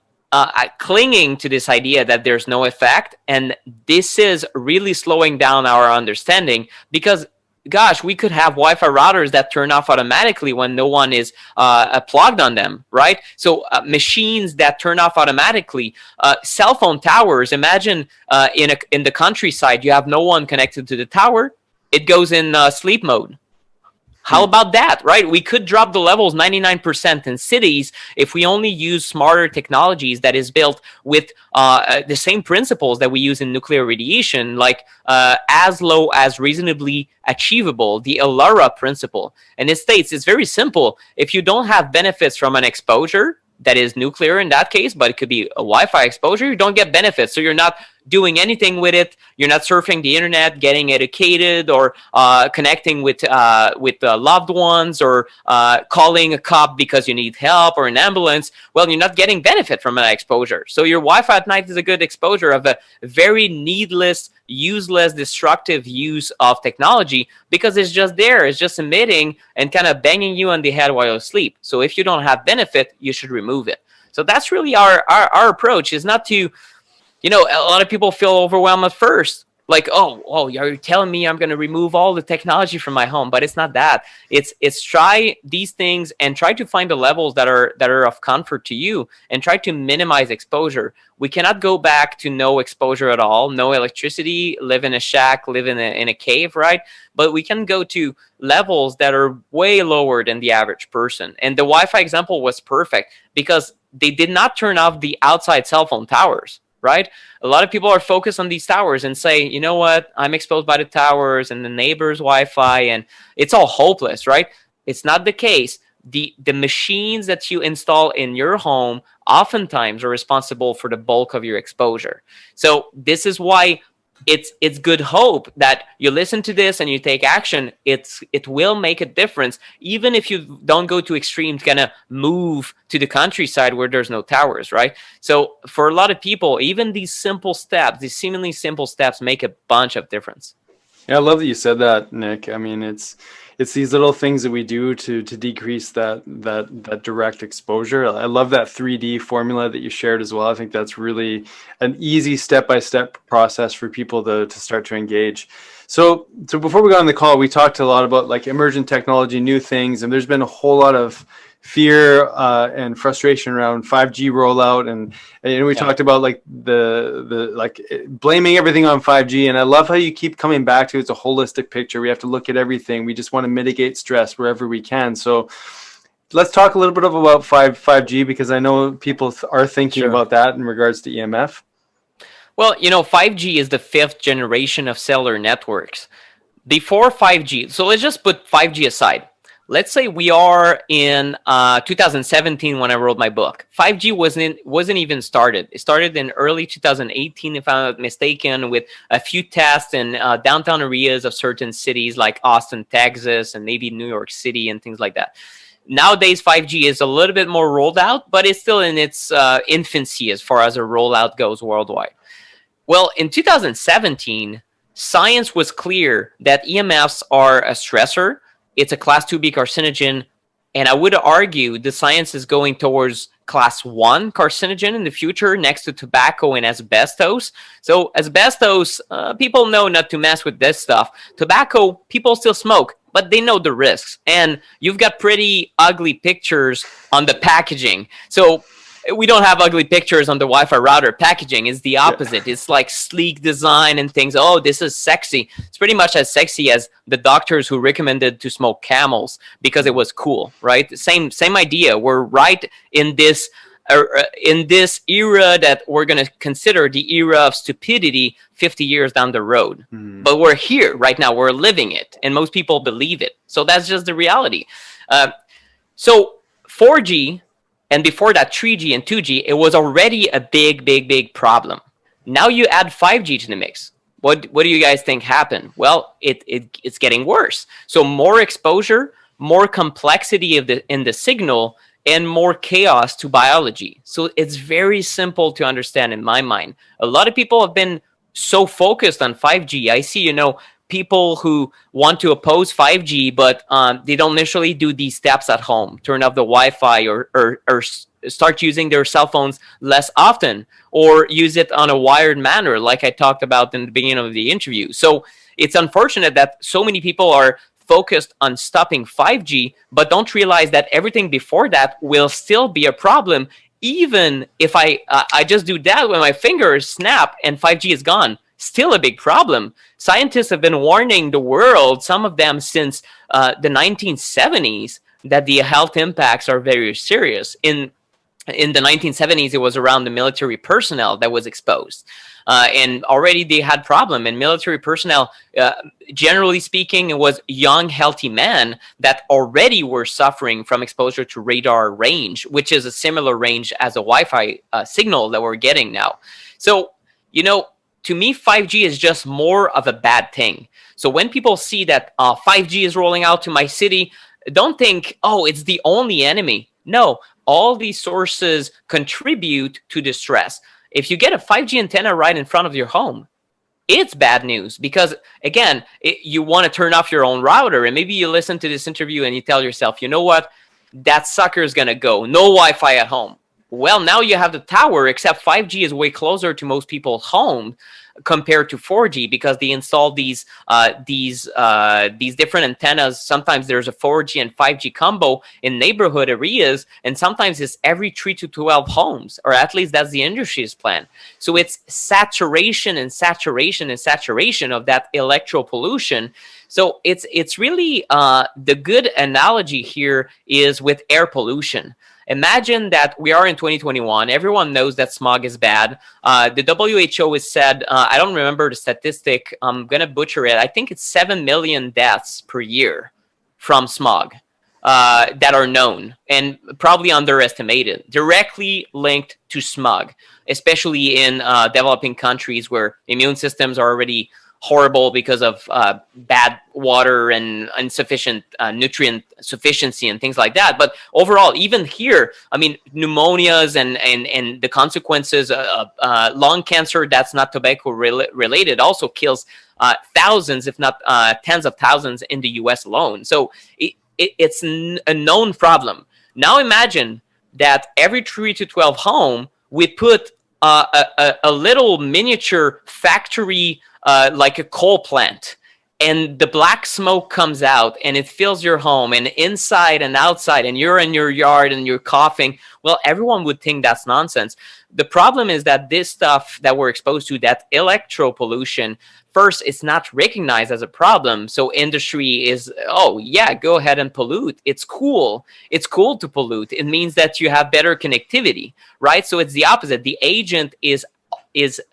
clinging to this idea that there's no effect. And this is really slowing down our understanding, because gosh, we could have Wi-Fi routers that turn off automatically when no one is plugged on them, right? So machines that turn off automatically, cell phone towers. Imagine in the countryside, you have no one connected to the tower. It goes in sleep mode. How about that, right? We could drop the levels 99% in cities if we only use smarter technologies that is built with the same principles that we use in nuclear radiation, like as low as reasonably achievable, the ELARA principle. And it states it's very simple. If you don't have benefits from an exposure, that is nuclear in that case, but it could be a Wi-Fi exposure, you don't get benefits. So you're not doing anything with it. You're not surfing the internet, getting educated, or connecting with loved ones, or calling a cop because you need help, or an ambulance. Well, you're not getting benefit from an exposure. So your Wi-Fi at night is a good exposure of a very needless, useless, destructive use of technology, because it's just there. It's just emitting and kind of banging you on the head while you sleep. So if you don't have benefit, you should remove it. So that's really our approach, is not to, a lot of people feel overwhelmed at first. Like, oh, you're telling me I'm going to remove all the technology from my home, but it's not that. It's try these things and try to find the levels that are of comfort to you, and try to minimize exposure. We cannot go back to no exposure at all, no electricity, live in a shack, live in a cave, right? But we can go to levels that are way lower than the average person. And the Wi-Fi example was perfect, because they did not turn off the outside cell phone towers. Right? A lot of people are focused on these towers and say, you know what, I'm exposed by the towers and the neighbor's Wi-Fi, and it's all hopeless, right? It's not the case. The machines that you install in your home oftentimes are responsible for the bulk of your exposure. So this is why it's good hope that you listen to this and you take action. It will make a difference, even if you don't go to extremes, kind of move to the countryside where there's no towers, right? So for a lot of people, even these simple steps, these seemingly simple steps, make a bunch of difference. Yeah, I love that you said that, Nick. I mean, it's these little things that we do to decrease that direct exposure. I love that 3D formula that you shared as well. I think that's really an easy step-by-step process for people to start to engage. So before we got on the call, we talked a lot about like emergent technology, new things, and there's been a whole lot of fear and frustration around 5G rollout, and we talked about like the like blaming everything on 5G. And I love how you keep coming back to it's a holistic picture. We have to look at everything. We just want to mitigate stress wherever we can. So let's talk a little bit about 5G, because I know people are thinking about that in regards to EMF. Well, 5G is the 5th generation of cellular networks. Before 5G, so let's just put 5G aside. Let's say we are in 2017 when I wrote my book. 5G wasn't even started. It started in early 2018, if I'm not mistaken, with a few tests in downtown areas of certain cities like Austin, Texas, and maybe New York City and things like that. Nowadays, 5G is a little bit more rolled out, but it's still in its infancy as far as a rollout goes worldwide. Well, in 2017, science was clear that EMFs are a stressor. It's a class 2B carcinogen, and I would argue the science is going towards class 1 carcinogen in the future, next to tobacco and asbestos. So asbestos, people know not to mess with this stuff. Tobacco, people still smoke, but they know the risks. And you've got pretty ugly pictures on the packaging. So we don't have ugly pictures on the Wi-Fi router packaging. It's the opposite. It's like sleek design and things. Oh, this is sexy. It's pretty much as sexy as the doctors who recommended to smoke Camels because it was cool, right? Same idea. We're right in this era that we're going to consider the era of stupidity 50 years down the road. But we're here right now. We're living it, and most people believe it. So that's just the reality. So 4G, and before that 3G and 2G, it was already a big problem. Now you add 5G to the mix. What do you guys think happened? Well, it's getting worse. So more exposure, more complexity in the signal, and more chaos to biology. So it's very simple to understand in my mind. A lot of people have been so focused on 5G. I see, people who want to oppose 5G, but they don't initially do these steps at home, turn off the Wi-Fi or start using their cell phones less often, or use it on a wired manner, like I talked about in the beginning of the interview. So it's unfortunate that so many people are focused on stopping 5G, but don't realize that everything before that will still be a problem, even if I just do that when my fingers snap and 5G is gone. Still a big problem. Scientists have been warning the world, some of them since the 1970s, that the health impacts are very serious. In the 1970s, it was around the military personnel that was exposed. And already they had problem. And military personnel, generally speaking, it was young, healthy men that already were suffering from exposure to radar range, which is a similar range as a Wi-Fi signal that we're getting now. So, to me, 5G is just more of a bad thing. So when people see that 5G is rolling out to my city, don't think, oh, it's the only enemy. No, all these sources contribute to the stress. If you get a 5G antenna right in front of your home, it's bad news because, again, you want to turn off your own router. And maybe you listen to this interview and you tell yourself, you know what? That sucker is going to go. No Wi-Fi at home. Well, now you have the tower, except 5G is way closer to most people's home compared to 4G because they install these different antennas. Sometimes there's a 4G and 5G combo in neighborhood areas, and sometimes it's every 3 to 12 homes, or at least that's the industry's plan. So it's saturation and saturation and saturation of that electro pollution. So it's really the good analogy here is with air pollution. Imagine that we are in 2021. Everyone knows that smog is bad. The WHO has said, I don't remember the statistic. I'm going to butcher it. I think it's 7 million deaths per year from smog that are known and probably underestimated, directly linked to smog, especially in developing countries where immune systems are already horrible because of bad water and insufficient nutrient sufficiency and things like that. But overall, even here, I mean, pneumonias and the consequences, lung cancer that's not tobacco related also kills thousands, if not tens of thousands in the US alone. So it's a known problem. Now imagine that every 3 to 12 home, we put a little miniature factory like a coal plant, and the black smoke comes out and it fills your home and inside and outside, and you're in your yard and you're coughing. Well, everyone would think that's nonsense. The problem is that this stuff that we're exposed to, that electro pollution, first, it's not recognized as a problem. So industry is, oh yeah, go ahead and pollute. It's cool. It's cool to pollute. It means that you have better connectivity, right? So it's the opposite. The agent is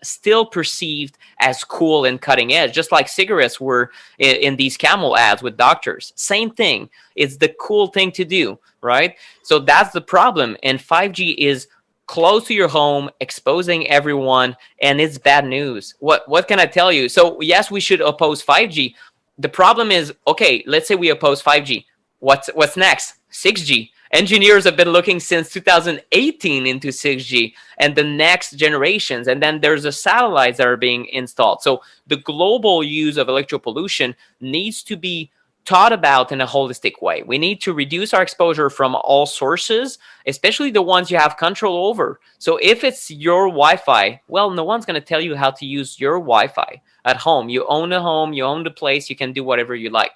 still perceived as cool and cutting edge, just like cigarettes were in these Camel ads with doctors. Same thing. It's the cool thing to do, right? So that's the problem. And 5G is close to your home, exposing everyone, and it's bad news. What can I tell you? So yes, we should oppose 5G. The problem is, okay, let's say we oppose 5G. What's next? 6G. Engineers have been looking since 2018 into 6G and the next generations. And then there's the satellites that are being installed. So the global use of electropollution needs to be thought about in a holistic way. We need to reduce our exposure from all sources, especially the ones you have control over. So if it's your Wi-Fi, well, no one's going to tell you how to use your Wi-Fi at home. You own a home, you own the place, you can do whatever you like.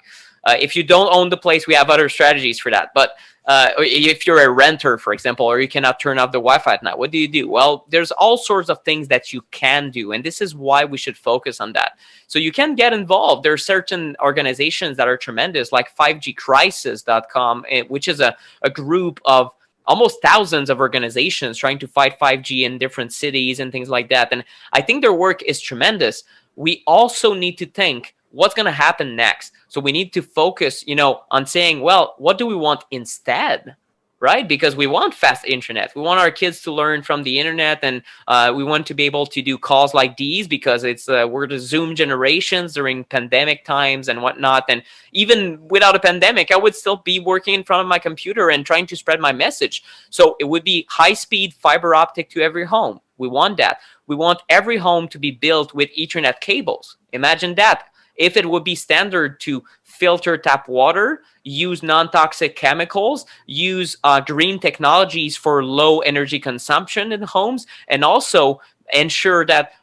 If you don't own the place, we have other strategies for that. But if you're a renter, for example, or you cannot turn off the Wi-Fi at night, what do you do? Well, there's all sorts of things that you can do. And this is why we should focus on that. So you can get involved. There are certain organizations that are tremendous, like 5gcrisis.com, which is a group of almost thousands of organizations trying to fight 5G in different cities and things like that. And I think their work is tremendous. We also need to think, what's going to happen next? So we need to focus, on saying, well, what do we want instead? right? Because we want fast internet. We want our kids to learn from the internet, and we want to be able to do calls like these because it's we're the Zoom generations during pandemic times and whatnot. And even without a pandemic, I would still be working in front of my computer and trying to spread my message. So it would be high-speed fiber optic to every home. We want that. We want every home to be built with Ethernet cables. Imagine that. If it would be standard to filter tap water, use non-toxic chemicals, use green technologies for low energy consumption in homes, and also ensure that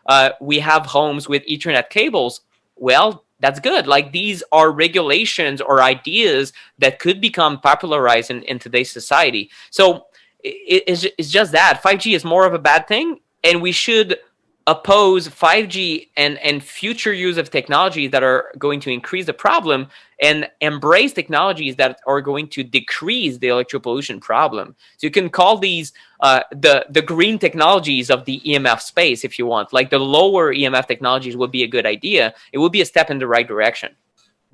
we have homes with Ethernet cables, well, that's good. Like, these are regulations or ideas that could become popularized in today's society. So it's just that 5G is more of a bad thing, and we should oppose 5G and future use of technologies that are going to increase the problem, and embrace technologies that are going to decrease the electropollution problem. So you can call these the green technologies of the EMF space if you want. Like, the lower EMF technologies would be a good idea. It would be a step in the right direction.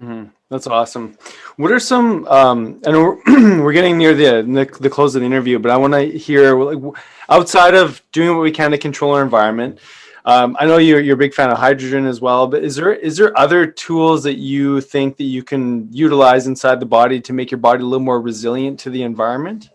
Mm-hmm. That's awesome. What are some, and we're getting near the close of the interview, but I want to hear, like, outside of doing what we can to control our environment, I know you're a big fan of hydrogen as well, but is there other tools that you think that you can utilize inside the body to make your body a little more resilient to the environment?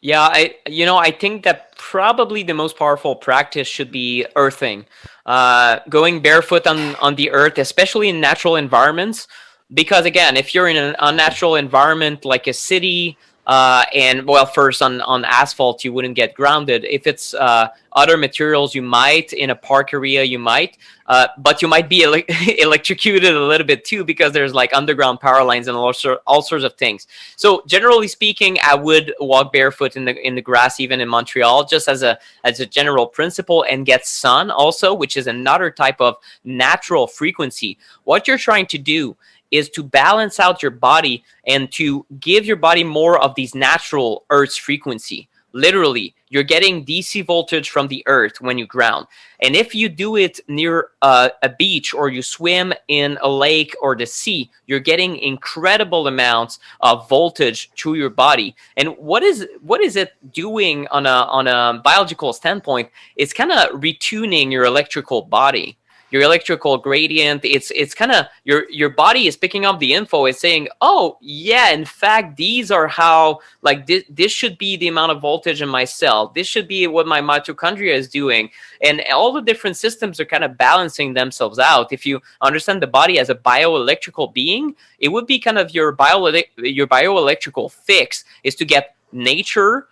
Yeah, I think that probably the most powerful practice should be earthing, going barefoot on the earth, especially in natural environments. Because again, if you're in an unnatural environment like a city, and well, first on asphalt, you wouldn't get grounded. If it's other materials, you might. In a park area, you might. But you might be electrocuted a little bit too, because there's like underground power lines and all sorts of things. So generally speaking, I would walk barefoot in the grass, even in Montreal, just as a general principle, and get sun also, which is another type of natural frequency. What you're trying to do is to balance out your body and to give your body more of these natural Earth's frequency. Literally, you're getting DC voltage from the earth when you ground. And if you do it near a beach, or you swim in a lake or the sea, you're getting incredible amounts of voltage through your body. And what is it doing on a biological standpoint? It's kind of retuning your electrical body, your electrical gradient. It's kind of your body is picking up the info. It's saying, oh yeah, in fact, these are how, like, this should be the amount of voltage in my cell. This should be what my mitochondria is doing. And all the different systems are kind of balancing themselves out. If you understand the body as a bioelectrical being, it would be kind of your bioelectrical fix is to get nature.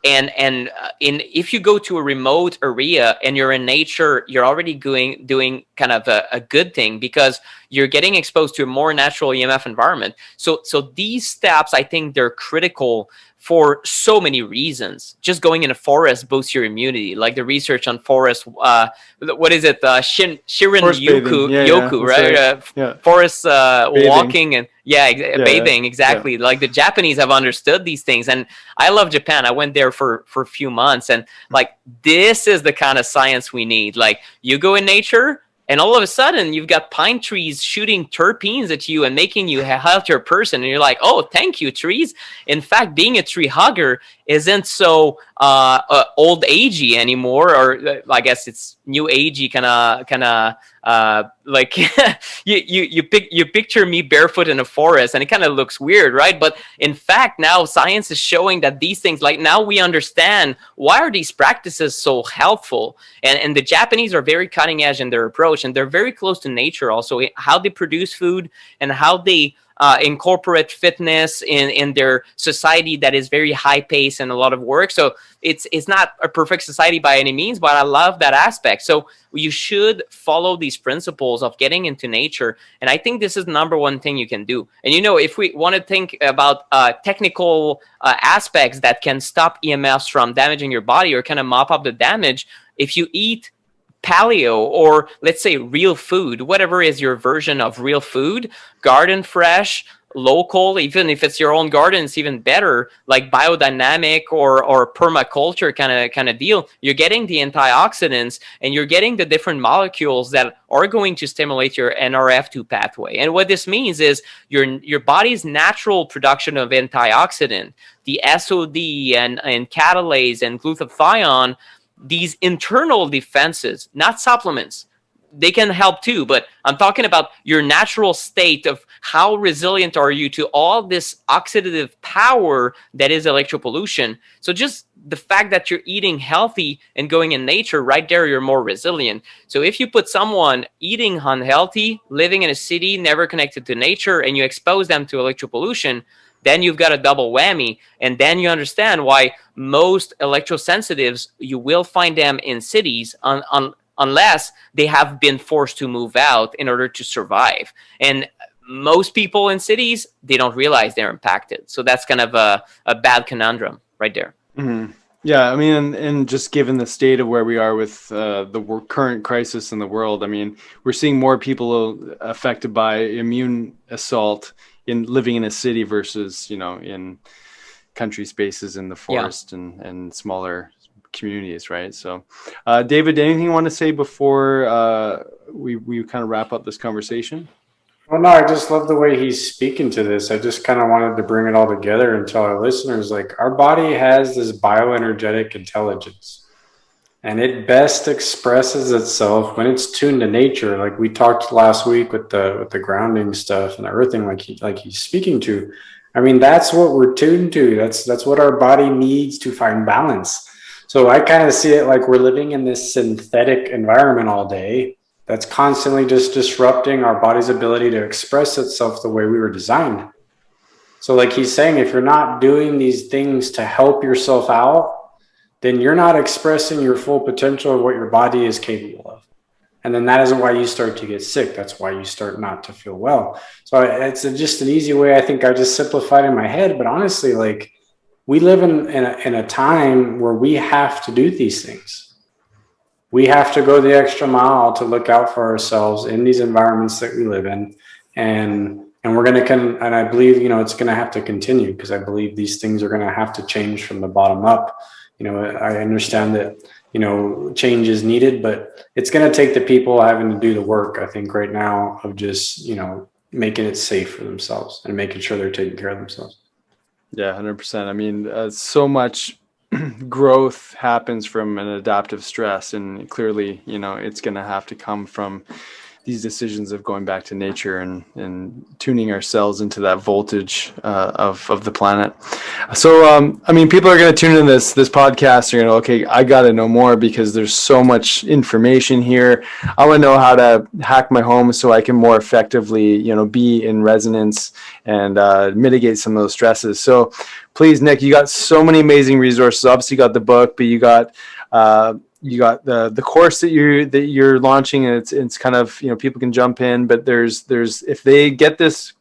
And if you go to a remote area and you're in nature, you're already doing kind of a good thing, because you're getting exposed to a more natural EMF environment. So these steps, I think they're critical for so many reasons. Just going in a forest boosts your immunity, like the research on forest. What is it? Shirin Yoku, right? Forest walking and bathing, exactly. Like, the Japanese have understood these things, and I love Japan. I went there for a few months, and like, this is the kind of science we need. Like, you go in nature, and all of a sudden, you've got pine trees shooting terpenes at you and making you a healthier person. And you're like, oh, thank you, trees. In fact, being a tree hugger isn't so old agey anymore, or I guess it's new agey kind of like you picture me barefoot in a forest, and it kind of looks weird, right? But in fact, now science is showing that these things, like, now we understand why are these practices so helpful. And the Japanese are very cutting edge in their approach, and they're very close to nature also, how they produce food and how they incorporate fitness in their society that is very high pace and a lot of work. So it's not a perfect society by any means, but I love that aspect. So you should follow these principles of getting into nature. And I think this is the number one thing you can do. And, if we want to think about technical aspects that can stop EMFs from damaging your body or kind of mop up the damage, if you eat paleo, or let's say real food, whatever is your version of real food, garden fresh, local, even if it's your own garden, it's even better, like biodynamic or permaculture kind of deal. You're getting the antioxidants and you're getting the different molecules that are going to stimulate your NRF2 pathway. And what this means is your body's natural production of antioxidant, the SOD and catalase and glutathione, these internal defenses, not supplements. They can help too, but I'm talking about your natural state of how resilient are you to all this oxidative power that is electropollution. So just the fact that you're eating healthy and going in nature, right there, you're more resilient. So if you put someone eating unhealthy, living in a city, never connected to nature, and you expose them to electropollution, then you've got a double whammy. And then you understand why most electrosensitives, you will find them in cities unless they have been forced to move out in order to survive. And most people in cities, they don't realize they're impacted. So that's kind of a bad conundrum right there. Mm-hmm. Yeah, I mean, and just given the state of where we are with the current crisis in the world, I mean, we're seeing more people affected by immune assault in living in a city versus, in country spaces in the forest and smaller communities, right? So, David, anything you want to say before we kind of wrap up this conversation? Well, no, I just love the way he's speaking to this. I just kind of wanted to bring it all together and tell our listeners, like, our body has this bioenergetic intelligence, and it best expresses itself when it's tuned to nature. Like we talked last week with the grounding stuff and the earthing, like he's speaking to. I mean, that's what we're tuned to. That's what our body needs to find balance. So I kind of see it like we're living in this synthetic environment all day that's constantly just disrupting our body's ability to express itself the way we were designed. So like he's saying, if you're not doing these things to help yourself out, then you're not expressing your full potential of what your body is capable of. And then that is why you start to get sick. That's why you start not to feel well. So it's just an easy way. I think I just simplified in my head, but honestly, like, we live in a time where we have to do these things. We have to go the extra mile to look out for ourselves in these environments that we live in. And we're going to, and I believe, it's going to have to continue, because I believe these things are going to have to change from the bottom up. I understand that, change is needed, but it's going to take the people having to do the work, I think, right now, of just, making it safe for themselves and making sure they're taking care of themselves. Yeah, 100%. I mean, so much growth happens from an adaptive stress, and clearly, it's going to have to come from these decisions of going back to nature and tuning ourselves into that voltage of the planet. So, I mean, people are going to tune in this podcast. You're going to, okay, I got to know more, because there's so much information here. I want to know how to hack my home so I can more effectively, be in resonance and mitigate some of those stresses. So please, Nick, you got so many amazing resources. Obviously, you got the book, but you got the course that you're launching, and it's kind of, people can jump in, but there's if they get this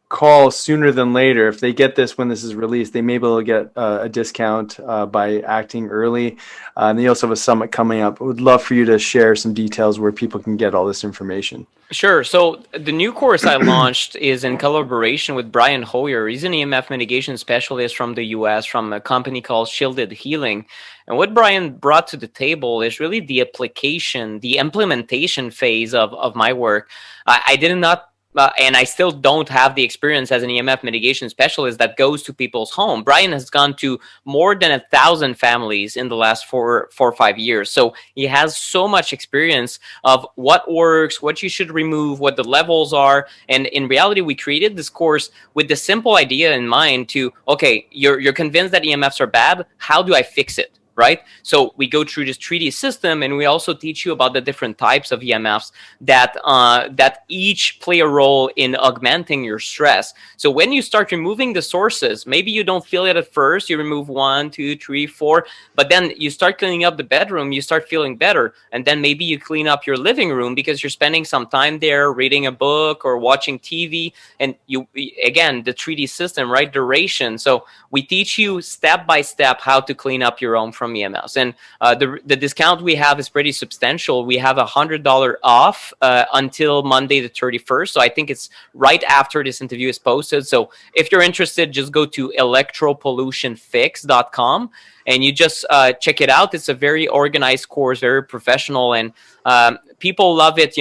call sooner than later, if they get this when this is released, they may be able to get a discount by acting early. And they also have a summit coming up. I would love for you to share some details where people can get all this information. Sure. So the new course I launched is in collaboration with Brian Hoyer. He's an EMF mitigation specialist from the US, from a company called Shielded Healing. And what Brian brought to the table is really the application, the implementation phase of my work. I did not and I still don't have the experience as an EMF mitigation specialist that goes to people's home. Brian has gone to more than 1,000 families in the last four or 5 years. So he has so much experience of what works, what you should remove, what the levels are. And in reality, we created this course with the simple idea in mind to, okay, you're convinced that EMFs are bad. How do I fix it? Right? So we go through this 3D system, and we also teach you about the different types of EMFs that each play a role in augmenting your stress. So when you start removing the sources, maybe you don't feel it at first, you remove 1, 2, 3, 4, but then you start cleaning up the bedroom, you start feeling better. And then maybe you clean up your living room because you're spending some time there reading a book or watching TV. And you, again, the 3D system, right? Duration. So we teach you step by step how to clean up your home from from EMFs. And the discount we have is pretty substantial. We have $100 off until Monday the 31st. So I think it's right after this interview is posted. So if you're interested, just go to electropollutionfix.com and you just check it out. It's a very organized course, very professional, and people love it.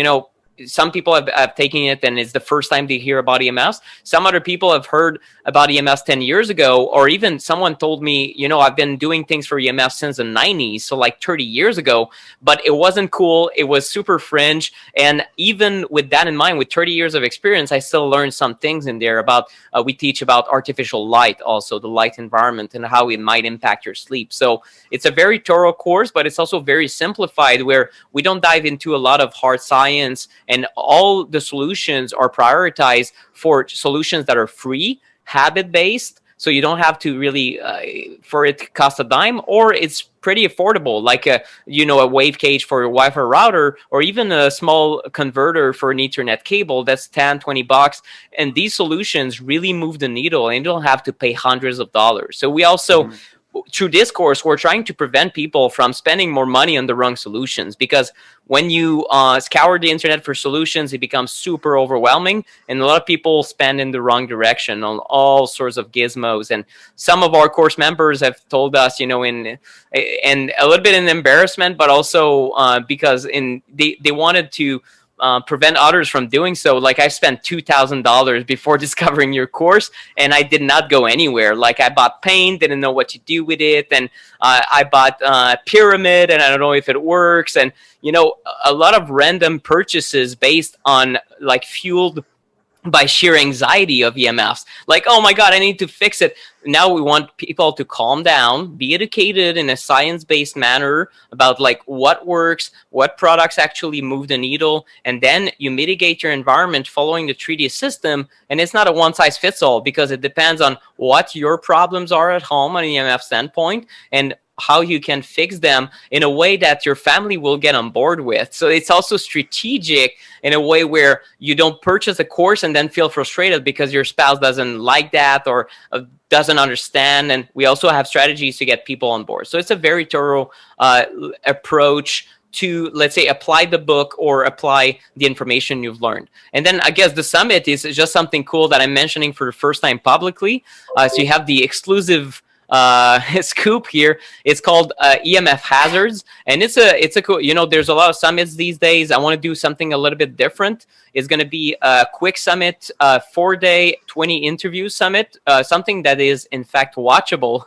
Some people have taken it and it's the first time they hear about EMFs. Some other people have heard about EMFs 10 years ago, or even someone told me, I've been doing things for EMFs since the 90s, so like 30 years ago, but it wasn't cool. It was super fringe. And even with that in mind, with 30 years of experience, I still learned some things in there about, we teach about artificial light, also the light environment and how it might impact your sleep. So it's a very thorough course, but it's also very simplified, where we don't dive into a lot of hard science. And all the solutions are prioritized for solutions that are free, habit-based, so you don't have to really, for it to cost a dime, or it's pretty affordable, like a wave cage for your Wi-Fi router, or even a small converter for an Ethernet cable. That's $10-20. And these solutions really move the needle, and you don't have to pay hundreds of dollars. So we also... through this course, we're trying to prevent people from spending more money on the wrong solutions, because when you scour the internet for solutions, it becomes super overwhelming, and a lot of people spend in the wrong direction on all sorts of gizmos. And some of our course members have told us, and a little bit in embarrassment, but also because they wanted to prevent others from doing so. Like, I spent $2,000 before discovering your course, and I did not go anywhere. Like, I bought paint, didn't know what to do with it, and I bought Pyramid, and I don't know if it works, and a lot of random purchases based on fueled by sheer anxiety of EMFs. Like, oh my God, I need to fix it. Now we want people to calm down, be educated in a science-based manner about what works, what products actually move the needle, and then you mitigate your environment following the 3D system. And it's not a one-size-fits-all, because it depends on what your problems are at home on an EMF standpoint, and how you can fix them in a way that your family will get on board with. So it's also strategic in a way where you don't purchase a course and then feel frustrated because your spouse doesn't like that or doesn't understand. And we also have strategies to get people on board. So it's a very thorough approach to, let's say, apply the book or apply the information you've learned. And then I guess the summit is just something cool that I'm mentioning for the first time publicly. So you have the exclusive scoop here. It's called EMF Hazards, and it's a cool, there's a lot of summits these days. I want to do something a little bit different. It's going to be a quick summit, 4-day 20 interview summit, something that is in fact watchable.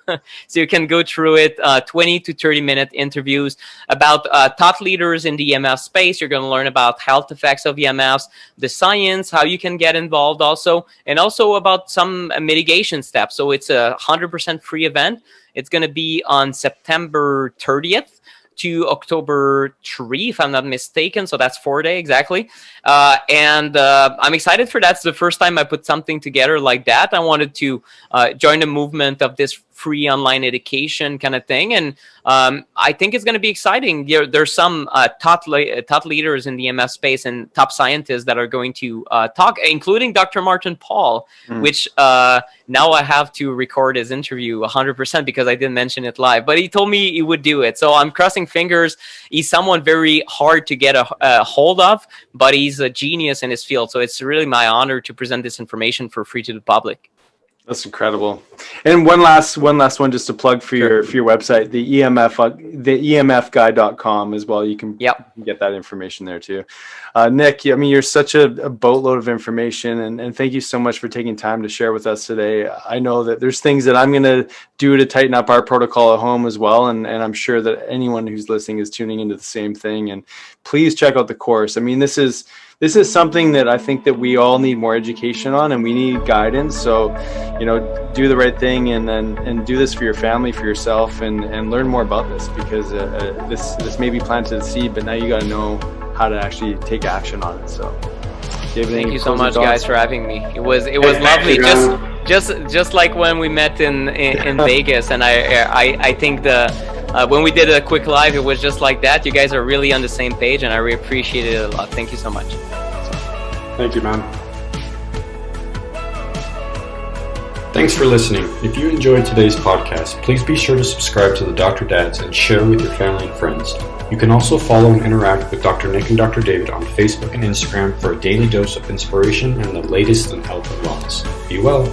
So you can go through it, 20 to 30 minute interviews about thought leaders in the EMF space. You're going to learn about health effects of EMFs, the science, how you can get involved also, and also about some mitigation steps. So it's a 100% free event. It's going to be on September 30th to October 3, if I'm not mistaken. So that's 4 days exactly. And I'm excited for that. It's the first time I put something together like that. I wanted to join the movement of this free online education kind of thing. And I think it's going to be exciting. There's some top leaders in the EMF space and top scientists that are going to talk, including Dr. Martin Paul, which now I have to record his interview 100% because I didn't mention it live. But he told me he would do it. So I'm crossing fingers. He's someone very hard to get a hold of, but he's a genius in his field. So it's really my honor to present this information for free to the public. That's incredible. And one last one just to plug for your website, the EMFguy.com as well. You can get that information there too. Nick, I mean, you're such a boatload of information, and thank you so much for taking time to share with us today. I know that there's things that I'm going to do to tighten up our protocol at home as well, and I'm sure that anyone who's listening is tuning into the same thing. And please check out the course. I mean, this is something that I think that we all need more education on, and we need guidance. So, do the right thing, and do this for your family, for yourself, and learn more about this, because this may be planted a seed, but now you got to know how to actually take action on it. So, thank you so much, guys, for having me. It was lovely. Just like when we met in Vegas, and I think when we did a quick live, it was just like that. You guys are really on the same page, and I really appreciate it a lot. Thank you so much. Thank you, man. Thanks for listening. If you enjoyed today's podcast, please be sure to subscribe to the Dr. Dads and share with your family and friends. You can also follow and interact with Dr. Nick and Dr. David on Facebook and Instagram for a daily dose of inspiration and the latest in health and wellness. Be well.